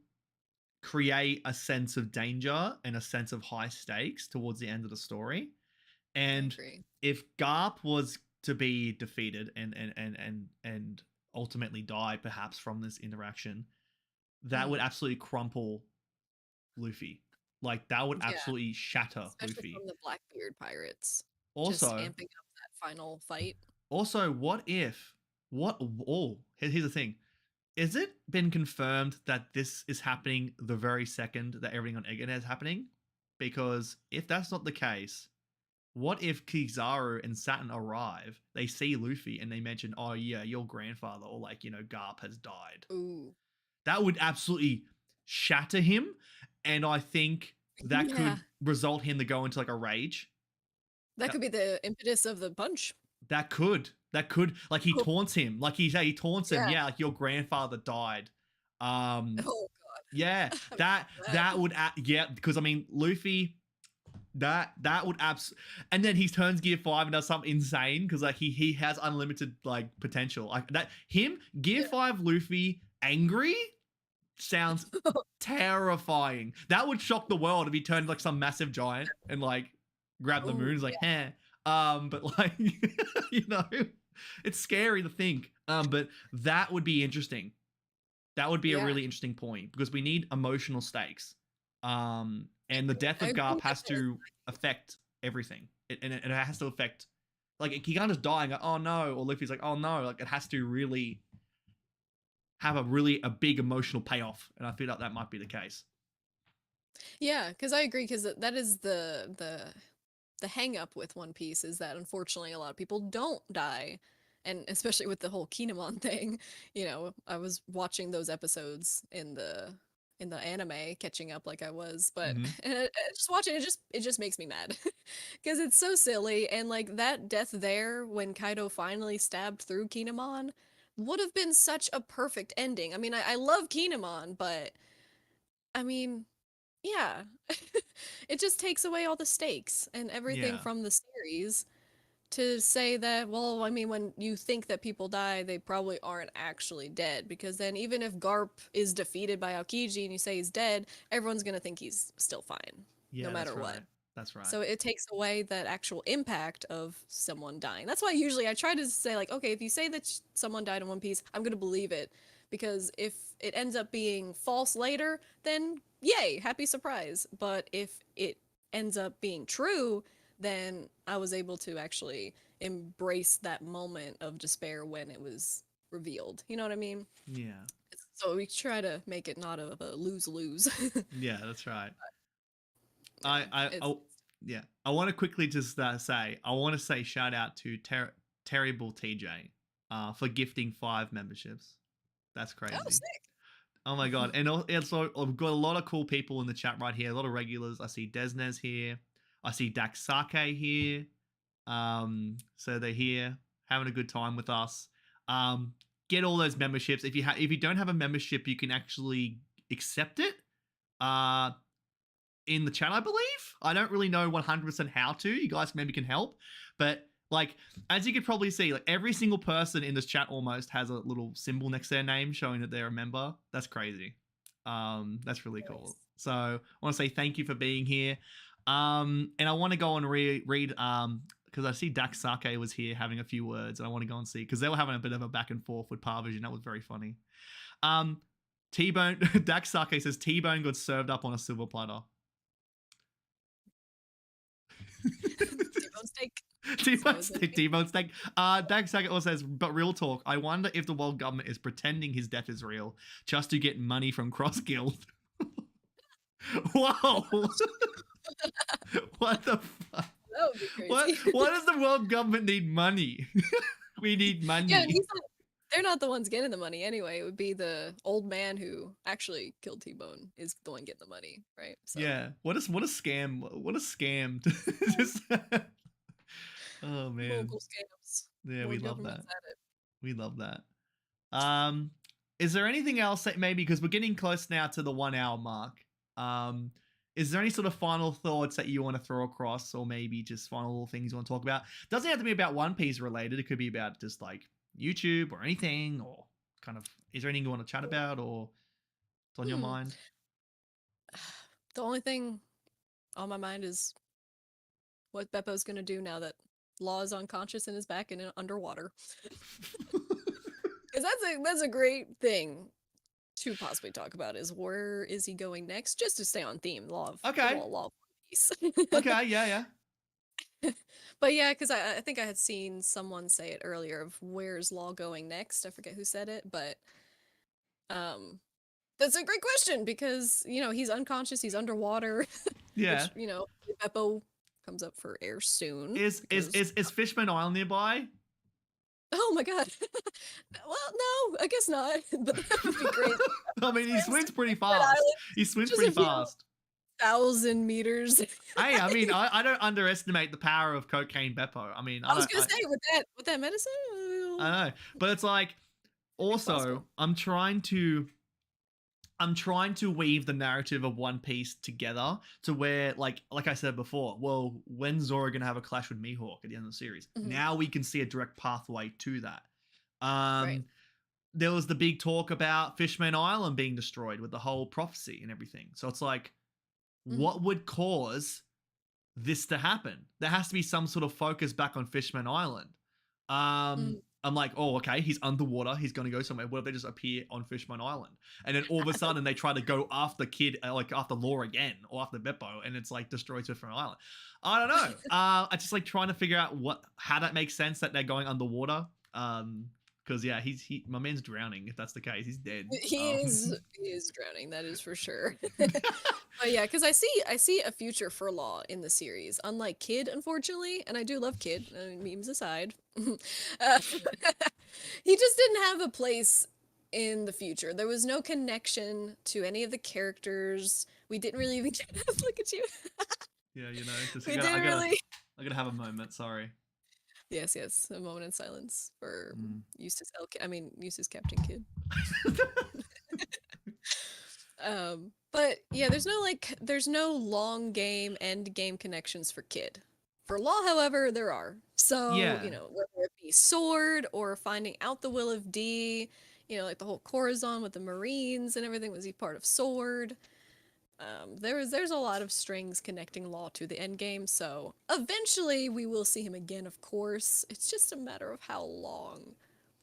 create a sense of danger and a sense of high stakes towards the end of the story. And if Garp was to be defeated and ultimately die, perhaps from this interaction, that would absolutely crumple Luffy. Like that would absolutely shatter especially Luffy. from the Blackbeard pirates, Also, just amping up that final fight. Also, here's the thing. Is it been confirmed that this is happening the very second that everything on Egghead is happening? Because if that's not the case, what if Kizaru and Saturn arrive, they see Luffy and they mention, oh yeah, your grandfather or like, you know, Garp has died. Ooh. That would absolutely shatter him. And I think that could result him to go into like a rage. That could be the impetus of the punch. That could like he taunts him, like he taunts him, yeah, like your grandfather died. Oh god. Yeah, that would because I mean Luffy, that would and then he turns Gear 5 and does something insane because like he has unlimited like potential, like that Gear 5 Luffy angry sounds terrifying. That would shock the world if he turned like some massive giant and like grabbed the moon. It's like, but like, you know, it's scary to think. But that would be interesting. That would be a Yeah, really interesting point because we need emotional stakes. And the death I of agree Garp with has that. to affect everything. It has to affect, like, he can't just die and go, oh no, or Luffy's like, oh no, like, it has to really have a big emotional payoff, and I feel like that might be the case. Yeah, because I agree, because that is the hang up with One Piece, is that unfortunately a lot of people don't die. And especially with the whole Kinemon thing, I was watching those episodes in the anime, catching up like I was, but Mm-hmm. just watching it just makes me mad because it's so silly. And like that death there when Kaido finally stabbed through Kinemon would have been such a perfect ending. I mean, I love Kinemon, but I mean, yeah, it just takes away all the stakes and everything Yeah. from the series to say that, well, I mean, when you think that people die, they probably aren't actually dead, because then even if Garp is defeated by Aokiji and you say he's dead, everyone's gonna think he's still fine, no Yeah, that's matter what. right. That's right. So it takes away that actual impact of someone dying. That's why usually I try to say, like, okay, if you say that someone died in One Piece, I'm gonna believe it, because if it ends up being false later, then yay, happy surprise. But if it ends up being true, then I was able to actually embrace that moment of despair when it was revealed. You know what I mean? Yeah. So we try to make it not of a lose-lose. Yeah, that's right. Yeah, it's Yeah. I want to quickly just I want to say shout out to Terrible TJ for gifting 5 memberships. That's oh, crazy. sick. Oh my god! And also, I've got a lot of cool people in the chat right here. A lot of regulars. I see Desnes here. I see Daxake here. So they're here having a good time with us. Get all those memberships. If you don't have a membership, you can actually accept it. In the chat, I believe. I don't really know 100% how to. You guys maybe can help. But like, as you could probably see, like every single person in this chat almost has a little symbol next to their name showing that they're a member. That's crazy. That's really cool. So I want to say thank you for being here. And I want to go and read because I see Dax Sake was here having a few words, and I want to go and see, because they were having a bit of a back and forth with Parvision. That was very funny. T-Bone Dax Sake says T-Bone got served up on a silver platter. T-bone steak. T-Bone steak. Dag Saget also says, but real talk, I wonder if the world government is pretending his death is real just to get money from Cross Guild. Whoa. What the fuck? That would be crazy. Why does the world government need money? We need money. Yeah, and they're not the ones getting the money anyway. It would be the old man who actually killed T-Bone is the one getting the money, right? So. Yeah. What a scam. What a scam. Just oh man. Local scams. Yeah, More we love that. governments at it. We love that. Is there anything else that maybe, because we're getting close now to the 1 hour mark, is there any sort of final thoughts that you want to throw across, or maybe just final little things you want to talk about? Doesn't have to be about One Piece related. It could be about just like YouTube or anything, or kind of, is there anything you want to chat about, or it's on your mind? The only thing on my mind is what Beppo's gonna do now that Law is unconscious and is back and underwater. Because that's a great thing to possibly talk about, is where is he going next? Just to stay on theme, Law of Okay. Law of One Piece. Okay, yeah. But yeah, because I think I had seen someone say it earlier of where's Law going next. I forget who said it, but that's a great question, because he's unconscious, he's underwater. Yeah. Which Beppo comes up for air soon. Is Fishman Island nearby? Oh my god. Well, no, I guess not. But that would be great. I mean, he swims pretty fast. He swims pretty fast. 1,000 meters. Hey, I mean, I don't underestimate the power of cocaine Beppo. I mean, I was gonna say, with that medicine. I know, but it's like, also, I'm trying to weave the narrative of One Piece together to where, like I said before, well, when's Zoro gonna have a clash with Mihawk at the end of the series? Mm-hmm. Now we can see a direct pathway to that. Right. There was the big talk about Fishman Island being destroyed with the whole prophecy and everything. So it's like, what would cause this to happen? There has to be some sort of focus back on Fishman Island. I'm like, oh, okay, he's underwater. He's going to go somewhere. What if they just appear on Fishbone Island? And then all of a sudden they try to go after Kid, like after Law again, or after Beppo, and it's like destroys Fishbone Island. I don't know. I just like trying to figure out how that makes sense that they're going underwater. Because yeah, my man's drowning. If that's the case, he's dead. He is drowning. That is for sure. But yeah, because I see a future for Law in the series, unlike Kid, unfortunately, and I do love Kid. Memes aside, he just didn't have a place in the future. There was no connection to any of the characters. We didn't really even get look at you. Yeah, you know, just, We didn't really. I gotta have a moment. Sorry. Yes, a moment in silence for Eustace Eustace Captain Kidd. But yeah, there's no long game end game connections for Kid. For Law, however, there are. So, Yeah. you know, whether it be Sword or finding out the will of D, you know, like the whole Corazon with the Marines and everything, was he part of Sword? There's a lot of strings connecting Law to the end game, so eventually we will see him again, of course. It's just a matter of how long.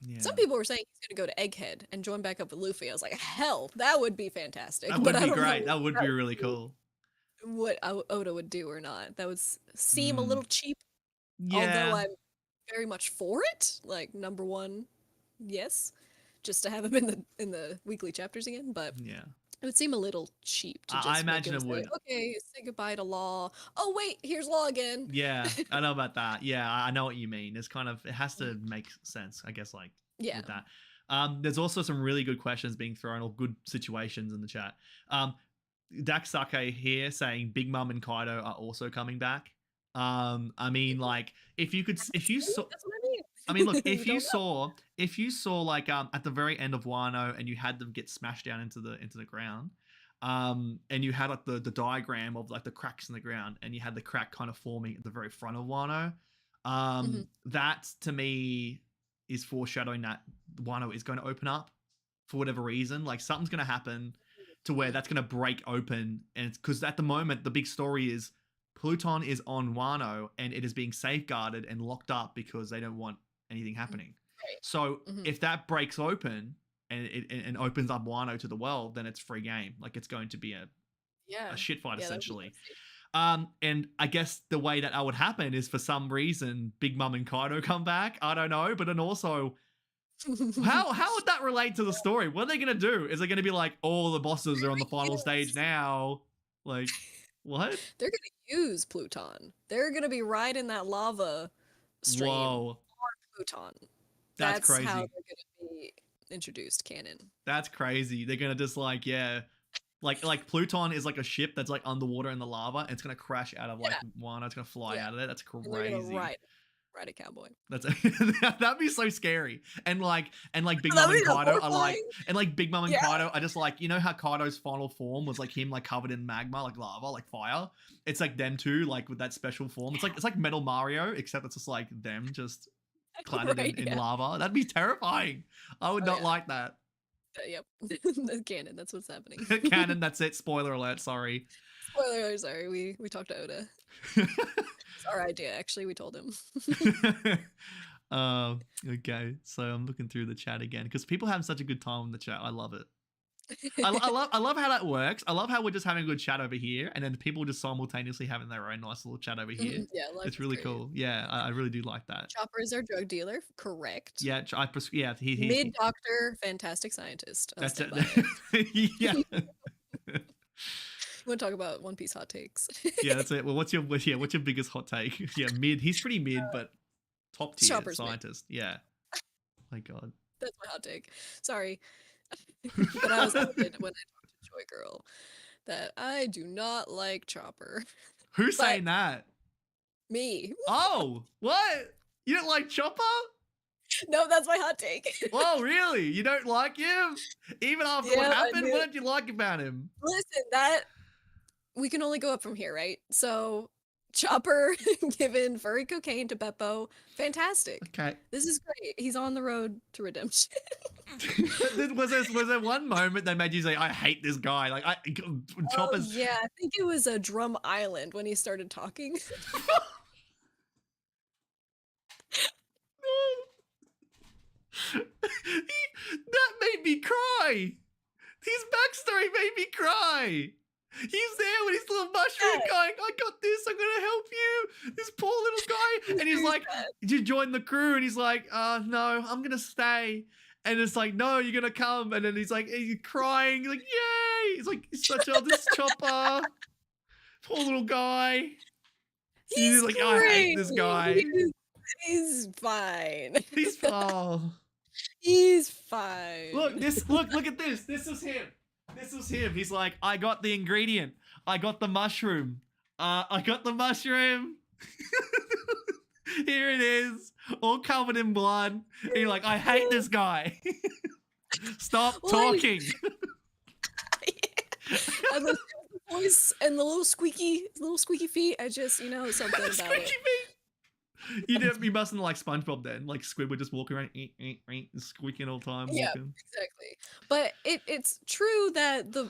Yeah. Some people were saying he's gonna go to Egghead and join back up with Luffy. I was like, hell, that would be fantastic. That would be great. That would be really cool. What Oda would do or not. That would seem a little cheap. Yeah. Although I'm very much for it. Like, number one, yes. Just to have him in the weekly chapters again, but yeah. It would seem a little cheap to just I imagine it would. Okay, say goodbye to Law. Oh wait, here's Law again. Yeah, I know about that. Yeah, I know what you mean. It's kind of, it has to make sense, I guess, like with that. There's also some really good questions being thrown, or good situations in the chat. Dak Sake here saying Big Mom and Kaido are also coming back. I mean, like, if you saw, that's what I mean. I mean, look, if you saw like at the very end of Wano and you had them get smashed down into the ground, and you had like the diagram of like the cracks in the ground, and you had the crack kind of forming at the very front of Wano, that to me is foreshadowing that Wano is going to open up for whatever reason. Like, something's going to happen to where that's going to break open, and it's because at the moment the big story is Pluton is on Wano and it is being safeguarded and locked up because they don't want anything happening. Right. So if that breaks open and it opens up Wano to the world, then it's free game. Like, it's going to be a shit fight essentially. And I guess the way that would happen is, for some reason, Big Mom and Kaido come back. I don't know, but then also, how would that relate to the story? What are they gonna do? Is it gonna be like all the bosses are on the final stage now? Like, what? They're gonna use Pluton. They're gonna be riding that lava stream on Pluton. That's crazy. How they're gonna be introduced canon. That's crazy. They're gonna just like like Pluton is like a ship that's like underwater in the lava, and it's gonna crash out of like Wano. It's gonna fly out of there. That's crazy. Ride a cowboy. That'd be so scary. And like Big Mom and Kaido are like, Big Mom and Kaido are just like, you know how Kaido's final form was like him like covered in magma, like lava, like fire. It's like them two, like with that special form. It's like Metal Mario, except it's just like them just cladded in lava. That'd be terrifying. I would not like that. Yep. That's canon. That's what's happening. Canon. That's it. Spoiler alert. Sorry. Spoiler alert. Sorry. We talked to Oda. It's our idea. Actually, we told him. Okay. So I'm looking through the chat again because people have such a good time in the chat. I love it. I love how that works. I love how we're just having a good chat over here, and then people just simultaneously having their own nice little chat over here. It's really cool. Yeah, I really do like that. Chopper is our drug dealer, correct? Yeah, he mid doctor, fantastic scientist. That's it. Yeah. You want to talk about One Piece hot takes? Yeah, that's it. Well, what's your biggest hot take? Yeah, mid. He's pretty mid, but top tier Chopper's scientist. Mid. Yeah. My God. That's my hot take. Sorry. But I was adamant when I talked to Joy Girl that I do not like Chopper. Who's saying that? Me. Oh, what? You don't like Chopper? No, that's my hot take. Oh, really? You don't like him? Even after what happened? What did you like about him? Listen, we can only go up from here, right? So Chopper giving furry cocaine to Beppo. Fantastic. Okay. This is great. He's on the road to redemption. was there one moment that made you say, I hate this guy? Like, Chopper's... Oh, yeah, I think it was a Drum Island when he started talking. me cry. His backstory made me cry. He's there with his little mushroom going, I got this, I'm gonna help you. This poor little guy. And he's like, did you join the crew? And he's like, no, I'm gonna stay. And it's like, no, you're gonna come. And then he's like, he's crying. He's like, yay. He's like, he's such a this Chopper. Poor little guy. He's like, I hate this guy. He's fine. He's He's fine. Look at this. This is him. This is him. He's like, I got the ingredient. I got the mushroom. I got the mushroom. Here it is. All covered in blood. And you're like, I hate this guy. Stop talking. And the voice and the little squeaky feet. I just, something about it. You mustn't like SpongeBob then. Like Squid would just walk around squeaking all the time. Yeah, walking. exactly. But it's true that the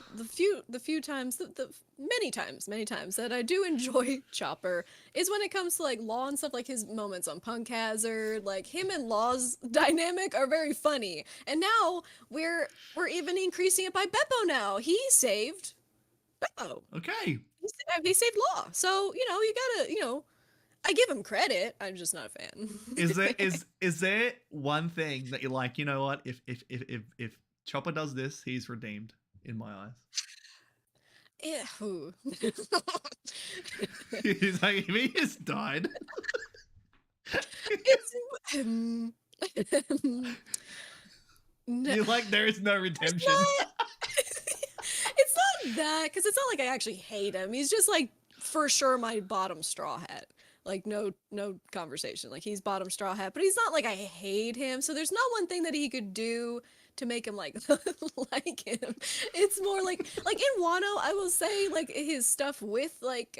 few times, the many times that I do enjoy Chopper is when it comes to like Law and stuff, like his moments on Punk Hazard, like him and Law's dynamic are very funny. And now we're even increasing it by Beppo now. He saved Beppo. Okay. He saved Law. So, you gotta, I give him credit. I'm just not a fan. Is there one thing that you're like, you know what? If Chopper does this, he's redeemed in my eyes. Yeah. He's like, if he just died. You're like, there is no redemption. It's not that, because it's not like I actually hate him. He's just like for sure my bottom straw hat. Like no conversation. Like he's bottom straw hat, but he's not like I hate him. So there's not one thing that he could do to make him like like him. It's more like in Wano, I will say like his stuff with like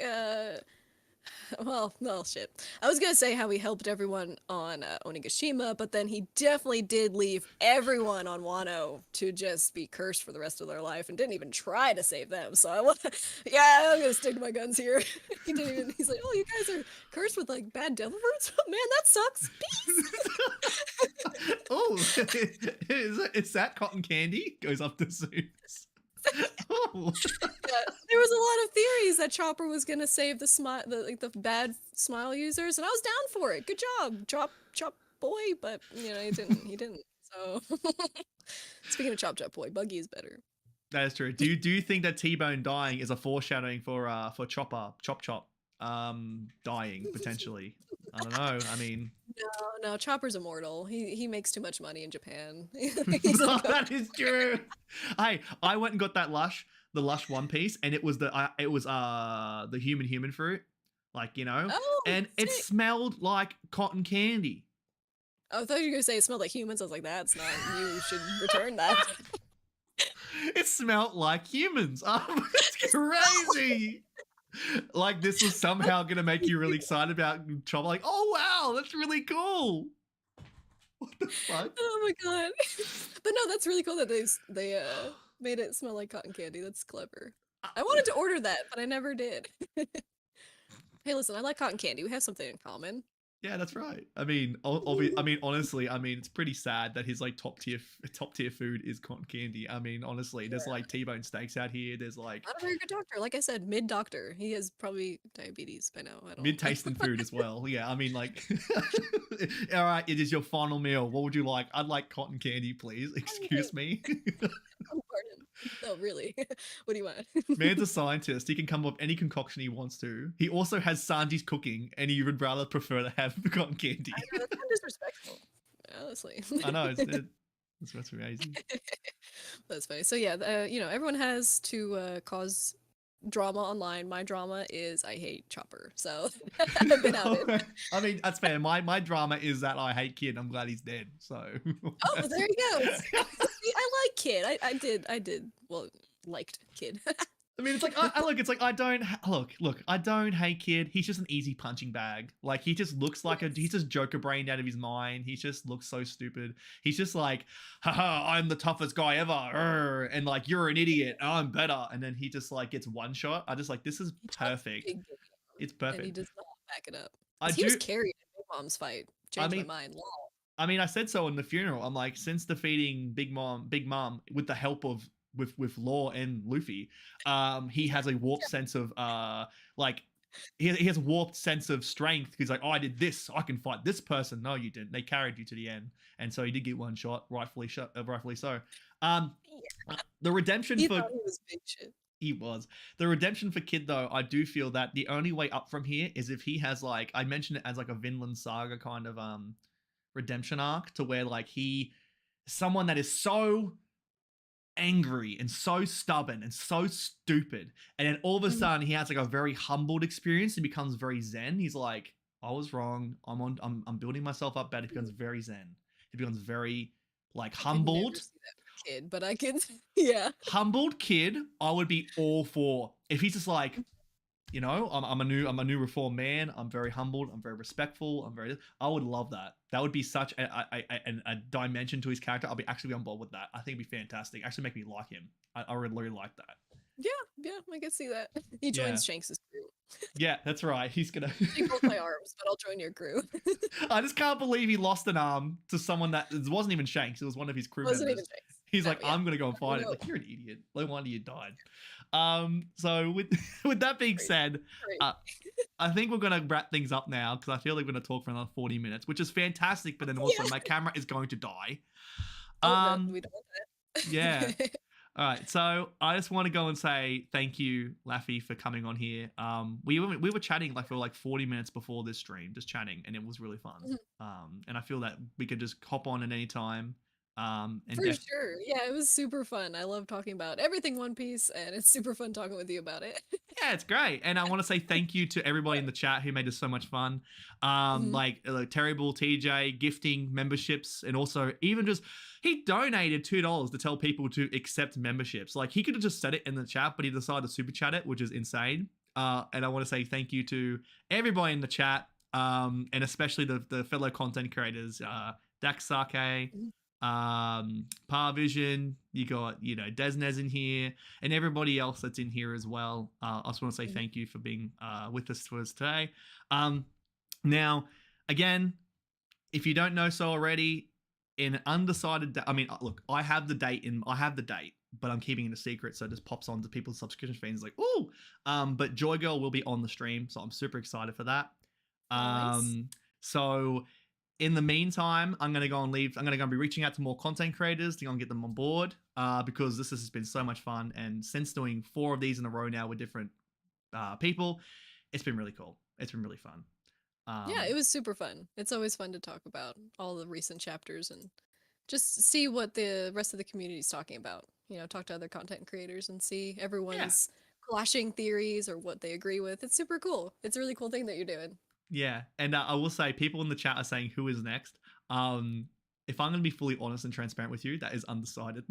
well, shit. I was gonna say how he helped everyone on Onigashima, but then he definitely did leave everyone on Wano to just be cursed for the rest of their life and didn't even try to save them. So I'm gonna stick to my guns here. He didn't even. He's like, oh, you guys are cursed with like bad devil fruits. Oh, man, that sucks. Peace. Oh, is that cotton candy? Goes up to Zeus. Oh. Yeah, there was a lot of theories that Chopper was gonna save the bad smile users, and I was down for it. Good job, Chop Boy, but he didn't. So speaking of Chop Boy, Buggy is better. That is true. Do you think that T-Bone dying is a foreshadowing for Chopper Chop dying potentially? I don't know. I mean, no, Chopper's immortal. He makes too much money in Japan. That is true. I went and got that the lush One Piece, and it was the human fruit, like and it smelled like cotton candy. I thought you were gonna say it smelled like humans. I was like, that's not. You should return that. It smelled like humans. It's crazy. Like this was somehow gonna make you really excited about Chopper. Like, oh wow, that's really cool. What the fuck? Oh my god! But no, that's really cool that they made it smell like cotton candy. That's clever. I wanted to order that, but I never did. Hey, listen, I like cotton candy. We have something in common. Yeah, that's right. I mean, honestly, it's pretty sad that his like top tier food is cotton candy. I mean, honestly, there's like T-bone steaks out here. There's like not a very good doctor. Like I said, mid doctor. He has probably diabetes by now. I don't. Mid tasting food as well. Yeah, I mean, like, all right, it is your final meal. What would you like? I'd like cotton candy, please. Excuse me. No, really. What do you want? Man's a scientist. He can come up with any concoction he wants to. He also has Sanji's cooking, and he would rather prefer to have cotton candy. I know, that's kind of disrespectful, honestly. I know. That's amazing. That's funny. So yeah, everyone has to cause drama online. My drama is I hate Chopper. So I've been out. I mean, that's fair. My drama is that I hate Kid. I'm glad he's dead. So. Oh, there you go. I like Kid. I did. Well, liked Kid. I mean, it's like I don't hate Kid. He's just an easy punching bag. Like he just looks like he's just Joker brained out of his mind. He just looks so stupid. He's just like, haha, I'm the toughest guy ever, and like you're an idiot. I'm better. And then he just like gets one shot. I just like this is perfect. It's perfect. And he does not back it up. He was carried in Big Mom's fight. Changed my mind. I mean, I said so in the funeral. I'm like, since defeating Big Mom with the help of with Law and Luffy, he has a warped sense of like he has a warped sense of strength. He's like, oh, I did this, so I can fight this person. No, you didn't. They carried you to the end, and so he did get one shot, rightfully so. Um, the redemption He for thought he was big shit. he was. The redemption for Kid, though, I do feel that the only way up from here is if he has like, I mentioned it as like a Vinland Saga kind of redemption arc, to where like he someone that is so angry and so stubborn and so stupid, and then all of a sudden he has like a very humbled experience and becomes very zen. He's like, I was wrong, I'm building myself up better. He becomes very zen. He becomes very like I could never humbled. see that for Kid, but I could, yeah. Humbled Kid, I would be all for. If he's just like, you know, I'm a new reformed man. I'm very humbled. I'm very respectful. I would love that. That would be such a dimension to his character. I'll be actually on board with that. I think it'd be fantastic. Actually, make me like him. I would really like that. Yeah, I can see that. He joins Shanks' crew. Yeah, that's right. He's gonna Take both my arms, but I'll join your crew. I just can't believe he lost an arm to someone that it wasn't even Shanks. It was one of his crew members. Wasn't even Shanks. He's like, I'm gonna go and fight it. Like, you're an idiot. No wonder you died. So with that being said, I think we're gonna wrap things up now because I feel like we're gonna talk for another 40 minutes, which is fantastic. But then also my camera is going to die. We don't want that. Yeah. All right, so I just want to go and say thank you, Laffy, for coming on here. We were chatting like for like 40 minutes before this stream, just chatting, and it was really fun. And I feel that we could just hop on at any time. And for sure, yeah, it was super fun. I love talking about everything One Piece, and it's super fun talking with you about it. Yeah, it's great. And I want to say thank you to everybody in the chat who made this so much fun. Like Terrible TJ gifting memberships, and also even just he donated $2 to tell people to accept memberships. Like he could have just said it in the chat, but he decided to super chat it, which is insane. And I want to say thank you to everybody in the chat, and especially the fellow content creators, Dax Sake, Parvision, you got, you know, Desnez in here, and everybody else that's in here as well. I just want to say thank you for being with us for us today. Now, again, if you don't know so already, in undecided, I mean, look, I have the date, but I'm keeping it a secret, so it just pops onto people's subscription feeds like, ooh. But Joy Girl will be on the stream, so I'm super excited for that. Nice. So in the meantime, I'm gonna go and leave. I'm gonna be reaching out to more content creators to go and get them on board, because this has been so much fun. And since doing 4 of these in a row now with different people, it's been really cool. It's been really fun. Yeah, it was super fun. It's always fun to talk about all the recent chapters and just see what the rest of the community is talking about. You know, talk to other content creators and see everyone's clashing theories or what they agree with. It's super cool. It's a really cool thing that you're doing. Yeah, and I will say, people in the chat are saying who is next. If I'm gonna be fully honest and transparent with you, that is undecided.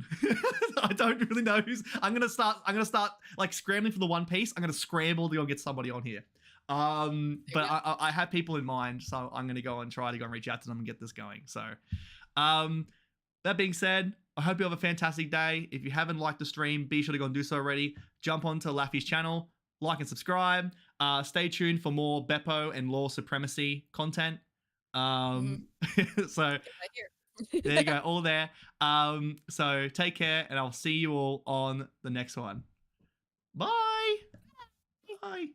I don't really know who's. I'm gonna start like scrambling for the One Piece. I'm gonna scramble to go get somebody on here. But I have people in mind, so I'm gonna go and try to go and reach out to them and get this going. So, that being said, I hope you have a fantastic day. If you haven't liked the stream, be sure to go and do so already. Jump onto Laffy's channel, like and subscribe. Stay tuned for more Beppo and Law Supremacy content. So there you go, all there. So take care, and I'll see you all on the next one. Bye. Bye.